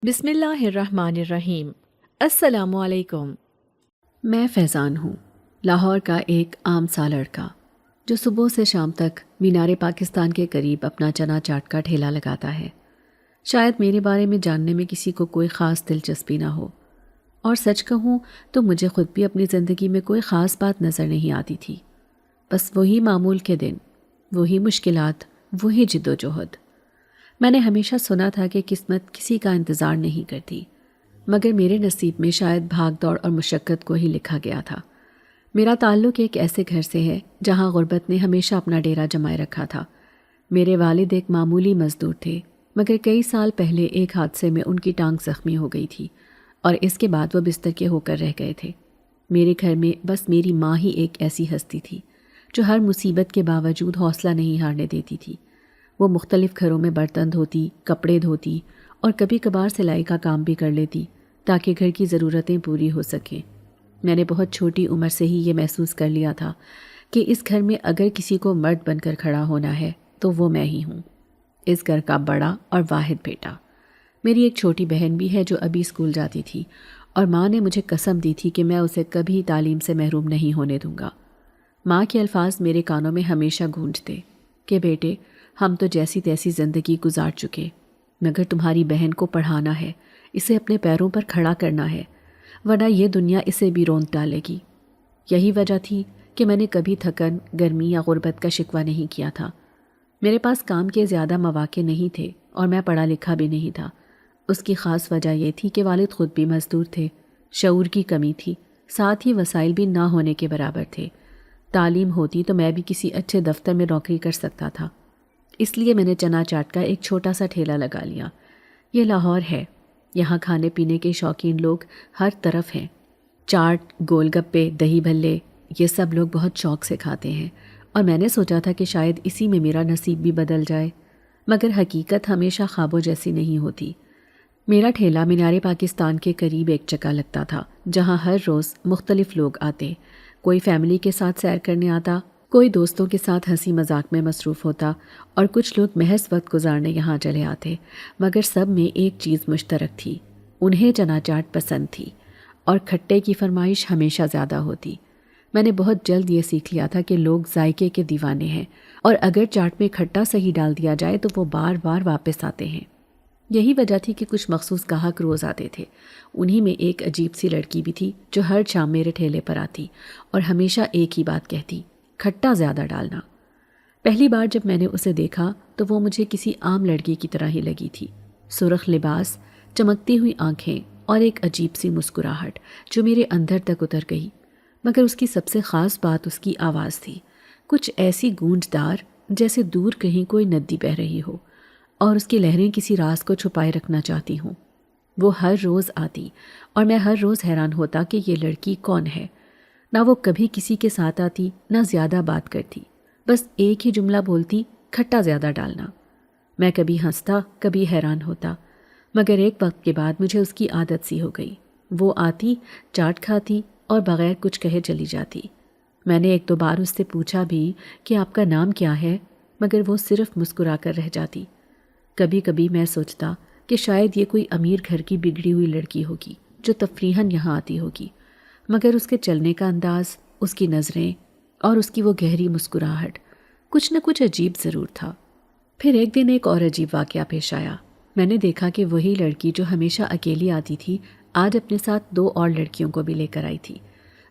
بسم اللہ الرحمن الرحیم۔ السلام علیکم۔ میں فیضان ہوں، لاہور کا ایک عام سا لڑکا جو صبح سے شام تک مینار پاکستان کے قریب اپنا چنا چاٹ کا ٹھیلا لگاتا ہے۔ شاید میرے بارے میں جاننے میں کسی کو کوئی خاص دلچسپی نہ ہو، اور سچ کہوں تو مجھے خود بھی اپنی زندگی میں کوئی خاص بات نظر نہیں آتی تھی۔ بس وہی معمول کے دن، وہی مشکلات، وہی جد و جہد۔ میں نے ہمیشہ سنا تھا کہ قسمت کسی کا انتظار نہیں کرتی، مگر میرے نصیب میں شاید بھاگ دوڑ اور مشقت کو ہی لکھا گیا تھا۔ میرا تعلق ایک ایسے گھر سے ہے جہاں غربت نے ہمیشہ اپنا ڈیرا جمائے رکھا تھا۔ میرے والد ایک معمولی مزدور تھے، مگر کئی سال پہلے ایک حادثے میں ان کی ٹانگ زخمی ہو گئی تھی، اور اس کے بعد وہ بستر کے ہو کر رہ گئے تھے۔ میرے گھر میں بس میری ماں ہی ایک ایسی ہستی تھی جو ہر مصیبت کے باوجود حوصلہ نہیں ہارنے دیتی تھی۔ وہ مختلف گھروں میں برتن دھوتی، کپڑے دھوتی اور کبھی کبھار سلائی کا کام بھی کر لیتی تاکہ گھر کی ضرورتیں پوری ہو سکیں۔ میں نے بہت چھوٹی عمر سے ہی یہ محسوس کر لیا تھا کہ اس گھر میں اگر کسی کو مرد بن کر کھڑا ہونا ہے تو وہ میں ہی ہوں، اس گھر کا بڑا اور واحد بیٹا۔ میری ایک چھوٹی بہن بھی ہے جو ابھی اسکول جاتی تھی، اور ماں نے مجھے قسم دی تھی کہ میں اسے کبھی تعلیم سے محروم نہیں ہونے دوں گا۔ ماں کے الفاظ میرے کانوں میں ہمیشہ گونجتے کہ بیٹے، ہم تو جیسی تیسی زندگی گزار چکے، مگر تمہاری بہن کو پڑھانا ہے، اسے اپنے پیروں پر کھڑا کرنا ہے، ورنہ یہ دنیا اسے بھی رونق ڈالے گی۔ یہی وجہ تھی کہ میں نے کبھی تھکن، گرمی یا غربت کا شکوہ نہیں کیا تھا۔ میرے پاس کام کے زیادہ مواقع نہیں تھے اور میں پڑھا لکھا بھی نہیں تھا۔ اس کی خاص وجہ یہ تھی کہ والد خود بھی مزدور تھے، شعور کی کمی تھی، ساتھ ہی وسائل بھی نہ ہونے کے برابر تھے۔ تعلیم ہوتی تو میں بھی کسی اچھے دفتر میں نوکری کر سکتا تھا، اس لیے میں نے چنا چاٹ کا ایک چھوٹا سا ٹھیلا لگا لیا۔ یہ لاہور ہے، یہاں کھانے پینے کے شوقین لوگ ہر طرف ہیں۔ چاٹ، گول گپے، دہی بھلے، یہ سب لوگ بہت شوق سے کھاتے ہیں، اور میں نے سوچا تھا کہ شاید اسی میں میرا نصیب بھی بدل جائے، مگر حقیقت ہمیشہ خوابوں جیسی نہیں ہوتی۔ میرا ٹھیلا مینار پاکستان کے قریب ایک جگہ لگتا تھا جہاں ہر روز مختلف لوگ آتے۔ کوئی فیملی کے ساتھ سیر کرنے آتا، کوئی دوستوں کے ساتھ ہنسی مذاق میں مصروف ہوتا، اور کچھ لوگ محض وقت گزارنے یہاں چلے آتے، مگر سب میں ایک چیز مشترک تھی، انہیں چنا چاٹ پسند تھی، اور کھٹے کی فرمائش ہمیشہ زیادہ ہوتی۔ میں نے بہت جلد یہ سیکھ لیا تھا کہ لوگ ذائقے کے دیوانے ہیں، اور اگر چاٹ میں کھٹا صحیح ڈال دیا جائے تو وہ بار بار واپس آتے ہیں۔ یہی وجہ تھی کہ کچھ مخصوص گاہک روز آتے تھے۔ انہی میں ایک عجیب سی لڑکی بھی تھی جو ہر شام میرے ٹھیلے پر آتی اور ہمیشہ ایک ہی بات کہتی، کھٹا زیادہ ڈالنا۔ پہلی بار جب میں نے اسے دیکھا تو وہ مجھے کسی عام لڑکی کی طرح ہی لگی تھی، سرخ لباس، چمکتی ہوئی آنکھیں اور ایک عجیب سی مسکراہٹ جو میرے اندر تک اتر گئی۔ مگر اس کی سب سے خاص بات اس کی آواز تھی، کچھ ایسی گونجدار جیسے دور کہیں کوئی ندی بہہ رہی ہو اور اس کی لہریں کسی راز کو چھپائے رکھنا چاہتی ہوں۔ وہ ہر روز آتی اور میں ہر روز حیران ہوتا کہ یہ لڑکی کون ہے۔ نہ وہ کبھی کسی کے ساتھ آتی، نہ زیادہ بات کرتی، بس ایک ہی جملہ بولتی، کھٹا زیادہ ڈالنا۔ میں کبھی ہنستا، کبھی حیران ہوتا، مگر ایک وقت کے بعد مجھے اس کی عادت سی ہو گئی۔ وہ آتی، چاٹ کھاتی اور بغیر کچھ کہے چلی جاتی۔ میں نے ایک دو بار اس سے پوچھا بھی کہ آپ کا نام کیا ہے، مگر وہ صرف مسکرا کر رہ جاتی۔ کبھی کبھی میں سوچتا کہ شاید یہ کوئی امیر گھر کی بگڑی ہوئی لڑکی ہوگی جو تفریحاً یہاں آتی ہوگی، مگر اس کے چلنے کا انداز، اس کی نظریں اور اس کی وہ گہری مسکراہٹ، کچھ نہ کچھ عجیب ضرور تھا۔ پھر ایک دن ایک اور عجیب واقعہ پیش آیا۔ میں نے دیکھا کہ وہی لڑکی جو ہمیشہ اکیلی آتی تھی آج اپنے ساتھ دو اور لڑکیوں کو بھی لے کر آئی تھی۔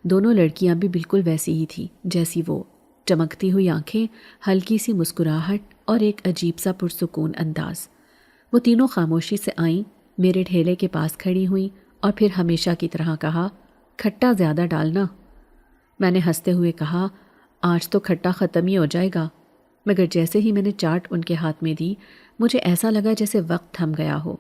دونوں لڑکیاں بھی بالکل ویسی ہی تھیں جیسی وہ، چمکتی ہوئی آنکھیں، ہلکی سی مسکراہٹ اور ایک عجیب سا پرسکون انداز۔ وہ تینوں خاموشی سے آئیں، میرے ٹھیلے کے پاس کھڑی ہوئیں اور پھر ہمیشہ کی طرح کہا، کھٹا زیادہ ڈالنا۔ میں نے ہنستے ہوئے کہا، آج تو کھٹا ختم ہی ہو جائے گا، مگر جیسے ہی میں نے چاٹ ان کے ہاتھ میں دی، مجھے ایسا لگا جیسے وقت تھم گیا ہو۔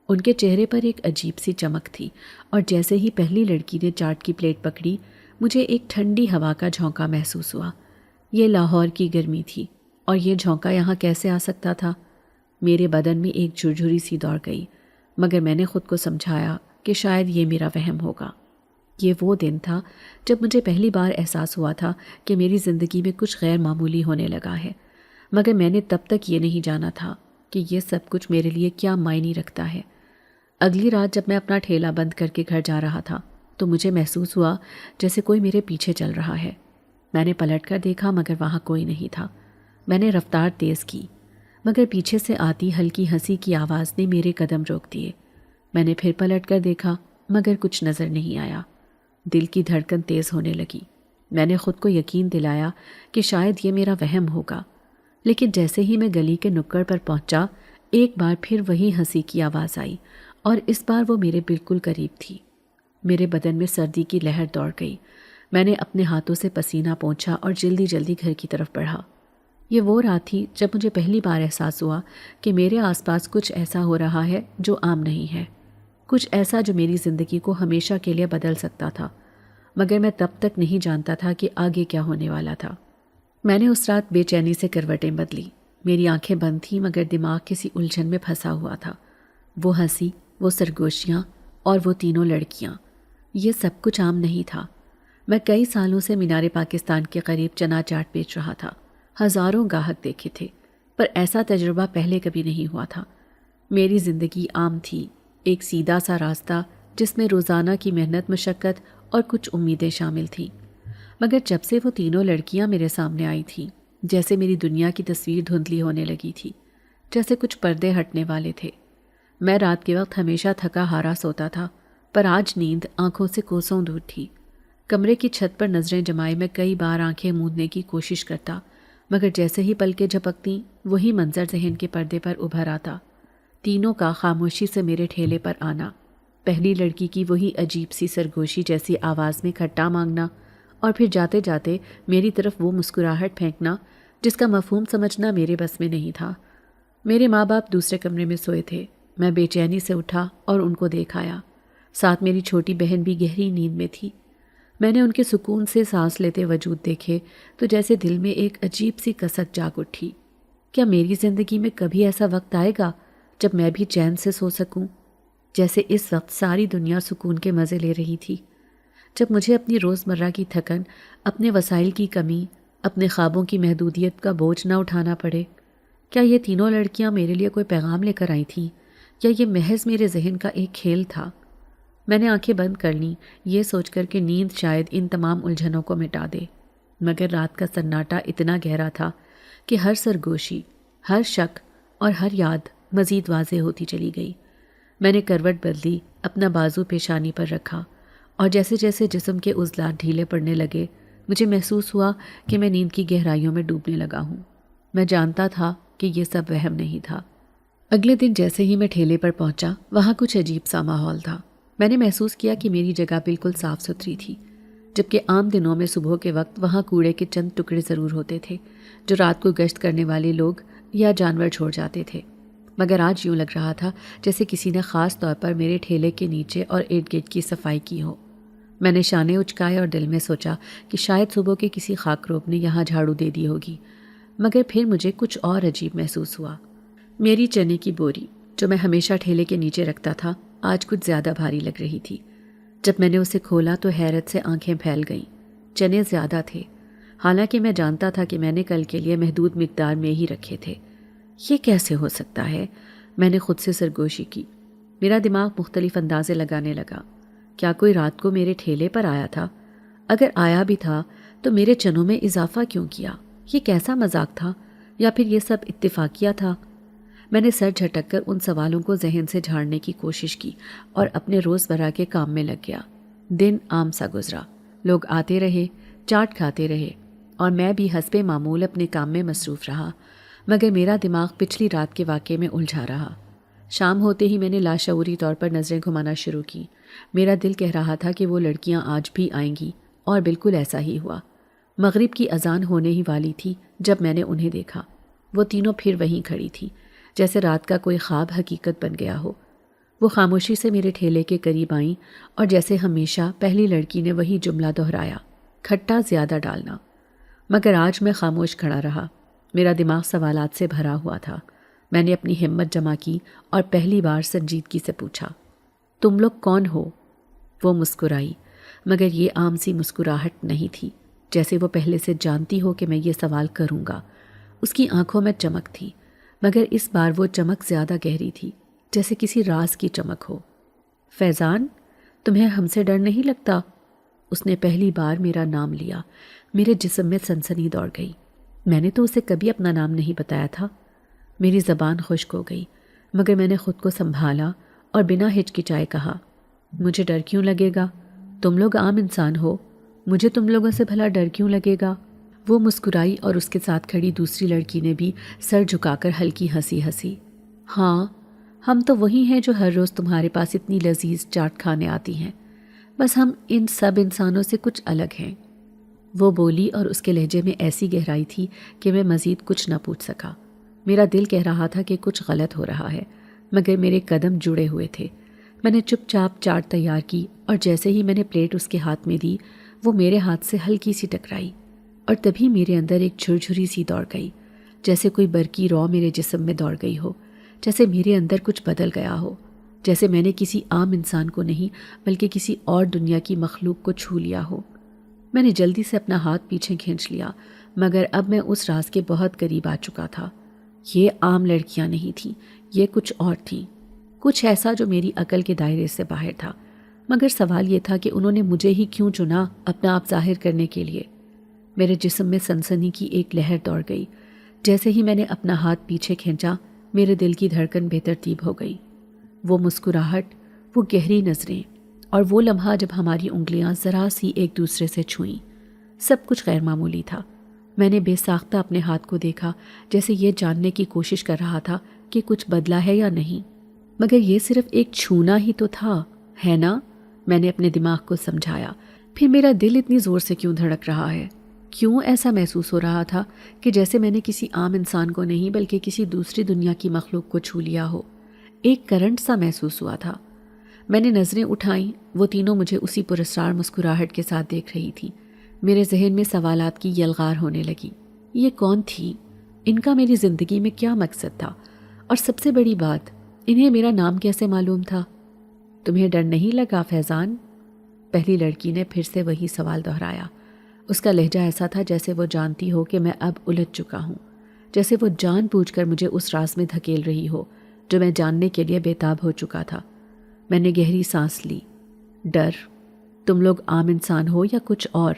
ان کے چہرے پر ایک عجیب سی چمک تھی، اور جیسے ہی پہلی لڑکی نے چاٹ کی پلیٹ پکڑی، مجھے ایک ٹھنڈی ہوا کا جھونکا محسوس ہوا۔ یہ لاہور کی گرمی تھی، اور یہ جھونکا یہاں کیسے آ سکتا تھا؟ میرے بدن میں ایک جھرجھری سی دوڑ گئی، مگر میں نے خود کو سمجھایا کہ شاید یہ میرا وہم ہوگا۔ یہ وہ دن تھا جب مجھے پہلی بار احساس ہوا تھا کہ میری زندگی میں کچھ غیر معمولی ہونے لگا ہے، مگر میں نے تب تک یہ نہیں جانا تھا کہ یہ سب کچھ میرے لیے کیا معنی رکھتا ہے۔ اگلی رات جب میں اپنا ٹھیلا بند کر کے گھر جا رہا تھا تو مجھے محسوس ہوا جیسے کوئی میرے پیچھے چل رہا ہے۔ میں نے پلٹ کر دیکھا مگر وہاں کوئی نہیں تھا۔ میں نے رفتار تیز کی مگر پیچھے سے آتی ہلکی ہنسی کی آواز نے میرے قدم روک دیے۔ میں نے پھر پلٹ کر دیکھا مگر کچھ نظر نہیں آیا۔ دل کی دھڑکن تیز ہونے لگی۔ میں نے خود کو یقین دلایا کہ شاید یہ میرا وہم ہوگا، لیکن جیسے ہی میں گلی کے نکڑ پر پہنچا ایک بار پھر وہی ہنسی کی آواز آئی اور اس بار وہ میرے بالکل قریب تھی۔ میرے بدن میں سردی کی لہر دوڑ گئی۔ میں نے اپنے ہاتھوں سے پسینہ پونچھا اور جلدی جلدی گھر کی طرف بڑھا۔ یہ وہ رات تھی جب مجھے پہلی بار احساس ہوا کہ میرے آس پاس کچھ ایسا ہو رہا ہے جو عام نہیں ہے، کچھ ایسا جو میری زندگی کو ہمیشہ کے لیے بدل سکتا تھا، مگر میں تب تک نہیں جانتا تھا کہ آگے کیا ہونے والا تھا۔ میں نے اس رات بے چینی سے کروٹیں بدلی۔ میری آنکھیں بند تھیں مگر دماغ کسی الجھن میں پھنسا ہوا تھا۔ وہ ہنسی، وہ سرگوشیاں اور وہ تینوں لڑکیاں، یہ سب کچھ عام نہیں تھا۔ میں کئی سالوں سے مینار پاکستان کے قریب چنا چاٹ بیچ رہا تھا۔ ہزاروں گاہک دیکھے تھے پر ایسا تجربہ پہلے کبھی نہیں ہوا تھا۔ میری زندگی عام تھی، ایک سیدھا سا راستہ جس میں روزانہ کی محنت، مشقت اور کچھ امیدیں شامل تھیں۔ مگر جب سے وہ تینوں لڑکیاں میرے سامنے آئی تھیں جیسے میری دنیا کی تصویر دھندلی ہونے لگی تھی، جیسے کچھ پردے ہٹنے والے تھے۔ میں رات کے وقت ہمیشہ تھکا ہارا سوتا تھا پر آج نیند آنکھوں سے کوسوں دور تھی۔ کمرے کی چھت پر نظریں جمائے میں کئی بار آنکھیں موندنے کی کوشش کرتا مگر جیسے ہی پلکیں جھپکتیں وہی منظر ذہن کے پردے پر ابھر آتا۔ تینوں کا خاموشی سے میرے ٹھیلے پر آنا، پہلی لڑکی کی وہی عجیب سی سرگوشی جیسی آواز میں کھٹا مانگنا اور پھر جاتے جاتے میری طرف وہ مسکراہٹ پھینکنا جس کا مفہوم سمجھنا میرے بس میں نہیں تھا۔ میرے ماں باپ دوسرے کمرے میں سوئے تھے۔ میں بے چینی سے اٹھا اور ان کو دیکھ آیا۔ ساتھ میری چھوٹی بہن بھی گہری نیند میں تھی۔ میں نے ان کے سکون سے سانس لیتے وجود دیکھے تو جیسے دل میں ایک عجیب سی کسک جاگ اٹھی۔ کیا میری زندگی میں کبھی ایسا وقت آئے گا جب میں بھی چین سے سو سکوں، جیسے اس وقت ساری دنیا سکون کے مزے لے رہی تھی؟ جب مجھے اپنی روزمرہ کی تھکن، اپنے وسائل کی کمی، اپنے خوابوں کی محدودیت کا بوجھ نہ اٹھانا پڑے؟ کیا یہ تینوں لڑکیاں میرے لیے کوئی پیغام لے کر آئی تھیں یا یہ محض میرے ذہن کا ایک کھیل تھا؟ میں نے آنکھیں بند کر لیں یہ سوچ کر کہ نیند شاید ان تمام الجھنوں کو مٹا دے، مگر رات کا سناٹا اتنا گہرا تھا کہ ہر سرگوشی، ہر شک اور ہر یاد مزید واضح ہوتی چلی گئی۔ میں نے کروٹ بدلی، اپنا بازو پیشانی پر رکھا اور جیسے جیسے جسم کے عضلات ڈھیلے پڑنے لگے مجھے محسوس ہوا کہ میں نیند کی گہرائیوں میں ڈوبنے لگا ہوں۔ میں جانتا تھا کہ یہ سب وہم نہیں تھا۔ اگلے دن جیسے ہی میں ٹھیلے پر پہنچا وہاں کچھ عجیب سا ماحول تھا۔ میں نے محسوس کیا کہ میری جگہ بالکل صاف ستھری تھی، جبکہ عام دنوں میں صبح کے وقت وہاں کوڑے کے چند ٹکڑے ضرور ہوتے تھے جو رات کو گشت کرنے والے لوگ یا جانور چھوڑ جاتے تھے، مگر آج یوں لگ رہا تھا جیسے کسی نے خاص طور پر میرے ٹھیلے کے نیچے اور ارد گرد کی صفائی کی ہو۔ میں نے شانے اچکائے اور دل میں سوچا کہ شاید صبح کے کسی خاکروب نے یہاں جھاڑو دے دی ہوگی، مگر پھر مجھے کچھ اور عجیب محسوس ہوا۔ میری چنے کی بوری جو میں ہمیشہ ٹھیلے کے نیچے رکھتا تھا آج کچھ زیادہ بھاری لگ رہی تھی۔ جب میں نے اسے کھولا تو حیرت سے آنکھیں پھیل گئیں۔ چنے زیادہ تھے، حالانکہ میں جانتا تھا کہ میں نے کل کے لیے محدود مقدار میں ہی رکھے تھے۔ یہ کیسے ہو سکتا ہے؟ میں نے خود سے سرگوشی کی۔ میرا دماغ مختلف اندازے لگانے لگا۔ کیا کوئی رات کو میرے ٹھیلے پر آیا تھا؟ اگر آیا بھی تھا تو میرے چنوں میں اضافہ کیوں کیا؟ یہ کیسا مذاق تھا یا پھر یہ سب اتفاقیہ تھا؟ میں نے سر جھٹک کر ان سوالوں کو ذہن سے جھاڑنے کی کوشش کی اور اپنے روزمرہ کے کام میں لگ گیا۔ دن عام سا گزرا، لوگ آتے رہے، چاٹ کھاتے رہے اور میں بھی حسب معمول اپنے کام میں مصروف رہا، مگر میرا دماغ پچھلی رات کے واقعے میں الجھا رہا۔ شام ہوتے ہی میں نے لاشعوری طور پر نظریں گھمانا شروع کی۔ میرا دل کہہ رہا تھا کہ وہ لڑکیاں آج بھی آئیں گی اور بالکل ایسا ہی ہوا۔ مغرب کی اذان ہونے ہی والی تھی جب میں نے انہیں دیکھا۔ وہ تینوں پھر وہیں کھڑی تھیں، جیسے رات کا کوئی خواب حقیقت بن گیا ہو۔ وہ خاموشی سے میرے ٹھیلے کے قریب آئیں اور جیسے ہمیشہ پہلی لڑکی نے وہی جملہ دہرایا، کھٹا زیادہ ڈالنا۔ مگر آج میں خاموش کھڑا رہا۔ میرا دماغ سوالات سے بھرا ہوا تھا۔ میں نے اپنی ہمت جمع کی اور پہلی بار سنجیدگی سے پوچھا، تم لوگ کون ہو؟ وہ مسکرائی، مگر یہ عام سی مسکراہٹ نہیں تھی، جیسے وہ پہلے سے جانتی ہو کہ میں یہ سوال کروں گا۔ اس کی آنکھوں میں چمک تھی، مگر اس بار وہ چمک زیادہ گہری تھی، جیسے کسی راز کی چمک ہو۔ فیضان، تمہیں ہم سے ڈر نہیں لگتا؟ اس نے پہلی بار میرا نام لیا۔ میرے جسم میں سنسنی دوڑ گئی۔ میں نے تو اسے کبھی اپنا نام نہیں بتایا تھا۔ میری زبان خشک ہو گئی، مگر میں نے خود کو سنبھالا اور بنا ہچکچائے کہا، مجھے ڈر کیوں لگے گا؟ تم لوگ عام انسان ہو، مجھے تم لوگوں سے بھلا ڈر کیوں لگے گا؟ وہ مسکرائی اور اس کے ساتھ کھڑی دوسری لڑکی نے بھی سر جھکا کر ہلکی ہنسی ہنسی۔ ہاں، ہم تو وہی ہیں جو ہر روز تمہارے پاس اتنی لذیذ چاٹ کھانے آتی ہیں، بس ہم ان سب انسانوں سے کچھ الگ ہیں۔ وہ بولی اور اس کے لہجے میں ایسی گہرائی تھی کہ میں مزید کچھ نہ پوچھ سکا۔ میرا دل کہہ رہا تھا کہ کچھ غلط ہو رہا ہے، مگر میرے قدم جڑے ہوئے تھے۔ میں نے چپ چاپ چاٹ تیار کی اور جیسے ہی میں نے پلیٹ اس کے ہاتھ میں دی، وہ میرے ہاتھ سے ہلکی سی ٹکرائی اور تبھی میرے اندر ایک جھرجھری سی دوڑ گئی، جیسے کوئی برقی رو میرے جسم میں دوڑ گئی ہو، جیسے میرے اندر کچھ بدل گیا ہو، جیسے میں نے کسی عام انسان کو نہیں بلکہ کسی اور دنیا کی مخلوق کو چھو لیا ہو۔ میں نے جلدی سے اپنا ہاتھ پیچھے کھینچ لیا، مگر اب میں اس راز کے بہت قریب آ چکا تھا۔ یہ عام لڑکیاں نہیں تھیں، یہ کچھ اور تھیں، کچھ ایسا جو میری عقل کے دائرے سے باہر تھا۔ مگر سوال یہ تھا کہ انہوں نے مجھے ہی کیوں چنا اپنا آپ ظاہر کرنے کے لیے؟ میرے جسم میں سنسنی کی ایک لہر دوڑ گئی۔ جیسے ہی میں نے اپنا ہاتھ پیچھے کھینچا، میرے دل کی دھڑکن بے ترتیب ہو گئی۔ وہ مسکراہٹ، وہ گہری نظریں اور وہ لمحہ جب ہماری انگلیاں ذرا سی ایک دوسرے سے چھوئیں، سب کچھ غیر معمولی تھا۔ میں نے بے ساختہ اپنے ہاتھ کو دیکھا، جیسے یہ جاننے کی کوشش کر رہا تھا کہ کچھ بدلا ہے یا نہیں، مگر یہ صرف ایک چھونا ہی تو تھا، ہے نا؟ میں نے اپنے دماغ کو سمجھایا۔ پھر میرا دل اتنی زور سے کیوں دھڑک رہا ہے؟ کیوں ایسا محسوس ہو رہا تھا کہ جیسے میں نے کسی عام انسان کو نہیں بلکہ کسی دوسری دنیا کی مخلوق کو چھو لیا ہو؟ ایک کرنٹ سا محسوس ہوا تھا۔ میں نے نظریں اٹھائیں، وہ تینوں مجھے اسی پراسرار مسکراہٹ کے ساتھ دیکھ رہی تھی۔ میرے ذہن میں سوالات کی یلغار ہونے لگی۔ یہ کون تھی؟ ان کا میری زندگی میں کیا مقصد تھا؟ اور سب سے بڑی بات، انہیں میرا نام کیسے معلوم تھا؟ تمہیں ڈر نہیں لگا فیضان؟ پہلی لڑکی نے پھر سے وہی سوال دہرایا۔ اس کا لہجہ ایسا تھا جیسے وہ جانتی ہو کہ میں اب الجھ چکا ہوں، جیسے وہ جان بوجھ کر مجھے اس راز میں دھکیل رہی ہو جو میں جاننے کے لیے بےتاب ہو چکا تھا۔ میں نے گہری سانس لی۔ ڈر؟ تم لوگ عام انسان ہو یا کچھ اور؟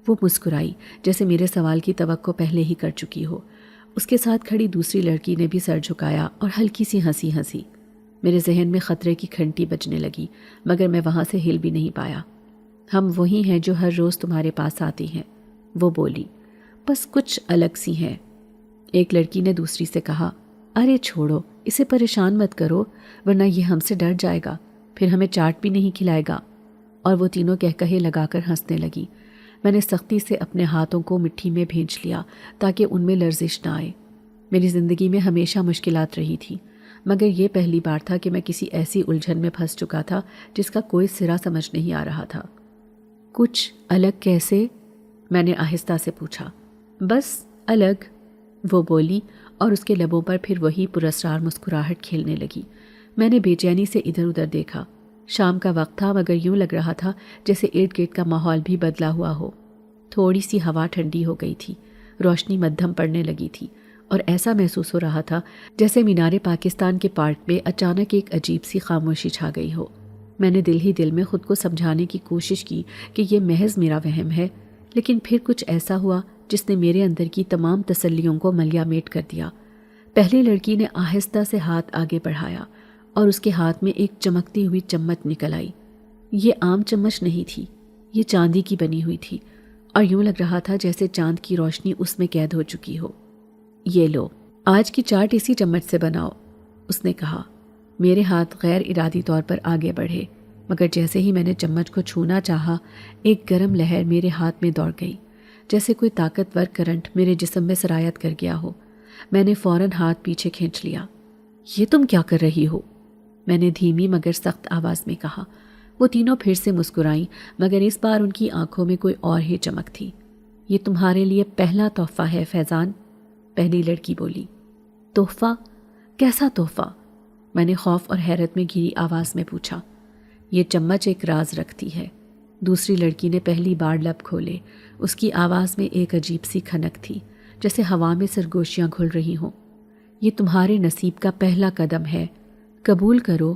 وہ مسکرائی جیسے میرے سوال کی توقع پہلے ہی کر چکی ہو۔ اس کے ساتھ کھڑی دوسری لڑکی نے بھی سر جھکایا اور ہلکی سی ہنسی ہنسی۔ میرے ذہن میں خطرے کی گھنٹی بجنے لگی، مگر میں وہاں سے ہل بھی نہیں پایا۔ ہم وہی ہیں جو ہر روز تمہارے پاس آتی ہیں، وہ بولی، بس کچھ الگ سی ہیں۔ ایک لڑکی نے دوسری سے کہا، ارے چھوڑو، اسے پریشان مت کرو، ورنہ یہ ہم سے ڈر جائے گا، پھر ہمیں چاٹ بھی نہیں کھلائے گا۔ اور وہ تینوں کہکہے لگا کر ہنسنے لگی۔ میں نے سختی سے اپنے ہاتھوں کو مٹھی میں بھینچ لیا تاکہ ان میں لرزش نہ آئے۔ میری زندگی میں ہمیشہ مشکلات رہی تھی، مگر یہ پہلی بار تھا کہ میں کسی ایسی الجھن میں پھنس چکا تھا جس کا کوئی سرا سمجھ نہیں آ رہا تھا۔ کچھ الگ کیسے؟ میں نے آہستہ سے پوچھا۔ بس الگ، وہ بولی اور اس کے لبوں پر پھر وہی پراسرار مسکراہٹ کھیلنے لگی۔ میں نے بے چینی سے ادھر ادھر دیکھا۔ شام کا وقت تھا، مگر یوں لگ رہا تھا جیسے ارد گرد کا ماحول بھی بدلا ہوا ہو۔ تھوڑی سی ہوا ٹھنڈی ہو گئی تھی، روشنی مدھم پڑنے لگی تھی اور ایسا محسوس ہو رہا تھا جیسے مینار پاکستان کے پارک میں اچانک ایک عجیب سی خاموشی چھا گئی ہو۔ میں نے دل ہی دل میں خود کو سمجھانے کی کوشش کی کہ یہ محض میرا وہم ہے، لیکن پھر کچھ ایسا ہوا جس نے میرے اندر کی تمام تسلیوں کو ملیا میٹ کر دیا۔ پہلی لڑکی نے آہستہ سے ہاتھ آگے بڑھایا اور اس کے ہاتھ میں ایک چمکتی ہوئی چمچ نکل آئی۔ یہ عام چمچ نہیں تھی، یہ چاندی کی بنی ہوئی تھی اور یوں لگ رہا تھا جیسے چاند کی روشنی اس میں قید ہو چکی ہو۔ یہ لو، آج کی چاٹ اسی چمچ سے بناؤ، اس نے کہا۔ میرے ہاتھ غیر ارادی طور پر آگے بڑھے، مگر جیسے ہی میں نے چمچ کو چھونا چاہا، ایک گرم لہر میرے ہاتھ میں دوڑ گئی، جیسے کوئی طاقتور کرنٹ میرے جسم میں سرایت کر گیا ہو۔ میں نے فوراً ہاتھ پیچھے کھینچ لیا۔ یہ تم کیا کر رہی ہو؟ میں نے دھیمی مگر سخت آواز میں کہا۔ وہ تینوں پھر سے مسکرائیں، مگر اس بار ان کی آنکھوں میں کوئی اور ہی چمک تھی۔ یہ تمہارے لیے پہلا تحفہ ہے فیضان، پہلی لڑکی بولی۔ تحفہ؟ کیسا تحفہ؟ میں نے خوف اور حیرت میں گھری آواز میں پوچھا۔ یہ چمچ ایک راز رکھتی ہے، دوسری لڑکی نے پہلی بار لب کھولے۔ اس کی آواز میں ایک عجیب سی کھنک تھی، جیسے ہوا میں سرگوشیاں گھل رہی ہوں۔ یہ تمہارے نصیب کا پہلا قدم ہے، قبول کرو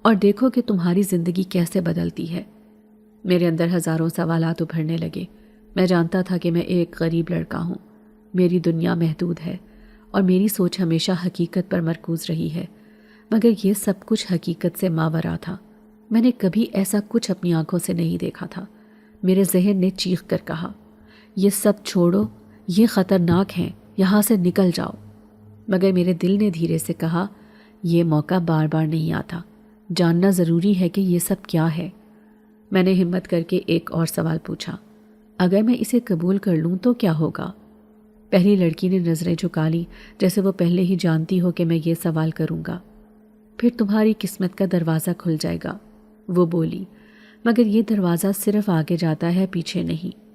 اور دیکھو کہ تمہاری زندگی کیسے بدلتی ہے۔ میرے اندر ہزاروں سوالات ابھرنے لگے۔ میں جانتا تھا کہ میں ایک غریب لڑکا ہوں، میری دنیا محدود ہے اور میری سوچ ہمیشہ حقیقت پر مرکوز رہی ہے، مگر یہ سب کچھ حقیقت سے ماورا تھا۔ میں نے کبھی ایسا کچھ اپنی آنکھوں سے نہیں دیکھا تھا۔ میرے ذہن نے چیخ کر کہا، یہ سب چھوڑو، یہ خطرناک ہیں، یہاں سے نکل جاؤ۔ مگر میرے دل نے دھیرے سے کہا، یہ موقع بار بار نہیں آتا، جاننا ضروری ہے کہ یہ سب کیا ہے۔ میں نے ہمت کر کے ایک اور سوال پوچھا، اگر میں اسے قبول کر لوں تو کیا ہوگا؟ پہلی لڑکی نے نظریں جھکا لی، جیسے وہ پہلے ہی جانتی ہو کہ میں یہ سوال کروں گا۔ پھر تمہاری قسمت کا دروازہ کھل جائے گا، وہ بولی، مگر یہ دروازہ صرف آگے جاتا ہے، پیچھے نہیں۔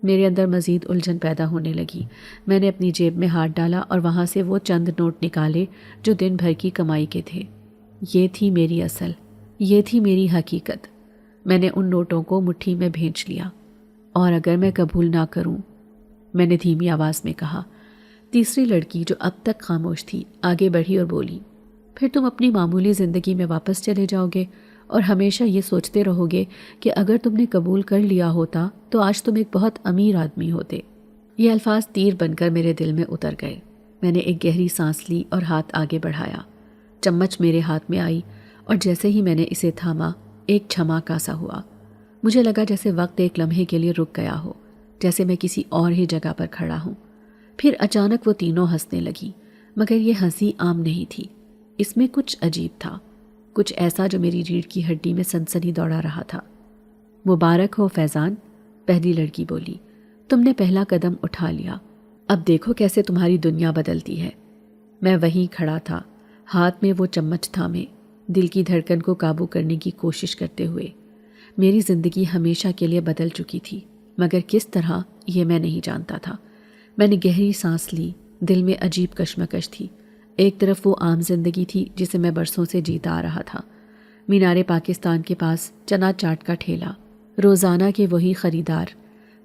میرے اندر مزید الجھن پیدا ہونے لگی۔ میں نے اپنی جیب میں ہاتھ ڈالا اور وہاں سے وہ چند نوٹ نکالے جو دن بھر کی کمائی کے تھے۔ یہ تھی میری اصل، یہ تھی میری حقیقت۔ میں نے ان نوٹوں کو مٹھی میں بھینچ لیا۔ اور اگر میں قبول نہ کروں، میں نے دھیمی آواز میں کہا۔ تیسری لڑکی جو اب تک خاموش تھی آگے بڑھی اور بولی، پھر تم اپنی معمولی زندگی میں واپس چلے جاؤ گے اور ہمیشہ یہ سوچتے رہو گے کہ اگر تم نے قبول کر لیا ہوتا تو آج تم ایک بہت امیر آدمی ہوتے۔ یہ الفاظ تیر بن کر میرے دل میں اتر گئے۔ میں نے ایک گہری سانس لی اور ہاتھ آگے بڑھایا۔ چمچ میرے ہاتھ میں آئی اور جیسے ہی میں نے اسے تھاما، ایک جھماکا سا ہوا۔ مجھے لگا جیسے وقت ایک لمحے کے لیے رک گیا ہو، جیسے میں کسی اور ہی جگہ پر کھڑا ہوں۔ پھر اچانک وہ تینوں ہنسنے لگی، مگر یہ ہنسی عام نہیں تھی، اس میں کچھ عجیب تھا، کچھ ایسا جو میری ریڑھ کی ہڈی میں سنسنی دوڑا رہا تھا۔ مبارک ہو فیضان، پہلی لڑکی بولی، تم نے پہلا قدم اٹھا لیا، اب دیکھو کیسے تمہاری دنیا بدلتی ہے۔ میں وہیں کھڑا تھا، ہاتھ میں وہ چمچ تھامے، دل کی دھڑکن کو قابو کرنے کی کوشش کرتے ہوئے۔ میری زندگی ہمیشہ کے لیے بدل چکی تھی، مگر کس طرح یہ میں نہیں جانتا تھا۔ میں نے گہری سانس لی، دل میں عجیب کشمکش تھی۔ ایک طرف وہ عام زندگی تھی جسے میں برسوں سے جیتا آ رہا تھا، مینار پاکستان کے پاس چنا چاٹ کا ٹھیلا، روزانہ کے وہی خریدار،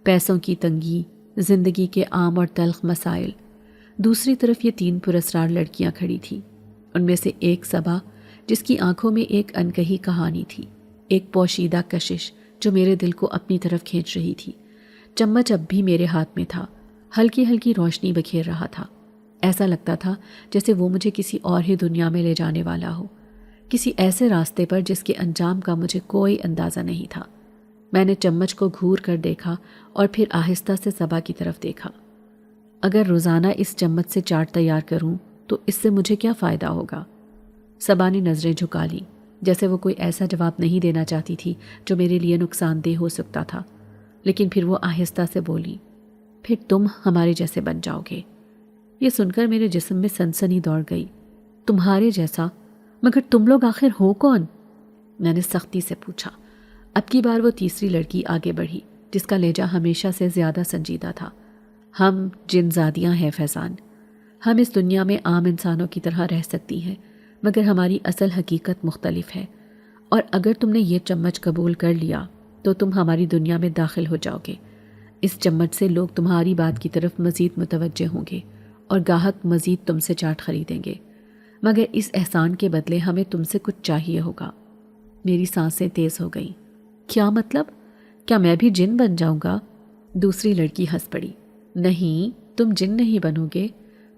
پیسوں کی تنگی، زندگی کے عام اور تلخ مسائل۔ دوسری طرف یہ تین پراسرار لڑکیاں کھڑی تھیں، ان میں سے ایک صبا جس کی آنکھوں میں ایک انکہی کہانی تھی، ایک پوشیدہ کشش جو میرے دل کو اپنی طرف کھینچ رہی تھی۔ چمچ اب بھی میرے ہاتھ میں تھا، ہلکی ہلکی روشنی بکھیر رہا تھا۔ ایسا لگتا تھا جیسے وہ مجھے کسی اور ہی دنیا میں لے جانے والا ہو، کسی ایسے راستے پر جس کے انجام کا مجھے کوئی اندازہ نہیں تھا۔ میں نے چمچ کو گھور کر دیکھا اور پھر آہستہ سے صبا کی طرف دیکھا۔ اگر روزانہ اس چمچ سے چاٹ تیار کروں تو اس سے مجھے کیا فائدہ ہوگا؟ صبا نے نظریں جھکا لی، جیسے وہ کوئی ایسا جواب نہیں دینا چاہتی تھی جو میرے لیے نقصان دہ ہو سکتا تھا، لیکن پھر وہ آہستہ سے بولی، پھر تم ہمارے جیسے بن جاؤ گے۔ یہ سن کر میرے جسم میں سنسنی دوڑ گئی۔ تمہارے جیسا؟ مگر تم لوگ آخر ہو کون؟ میں نے سختی سے پوچھا۔ اب کی بار وہ تیسری لڑکی آگے بڑھی، جس کا لہجہ ہمیشہ سے زیادہ سنجیدہ تھا۔ ہم جن زادیاں ہیں فیضان، ہم اس دنیا میں عام انسانوں کی طرح رہ سکتی ہیں، مگر ہماری اصل حقیقت مختلف ہے، اور اگر تم نے یہ چمچ قبول کر لیا تو تم ہماری دنیا میں داخل ہو جاؤ گے۔ اس چمچ سے لوگ تمہاری بات کی طرف مزید متوجہ ہوں گے اور گاہک مزید تم سے چاٹ خریدیں گے، مگر اس احسان کے بدلے ہمیں تم سے کچھ چاہیے ہوگا۔ میری سانسیں تیز ہو گئیں۔ کیا مطلب؟ کیا میں بھی جن بن جاؤں گا؟ دوسری لڑکی ہنس پڑی۔ نہیں، تم جن نہیں بنو گے،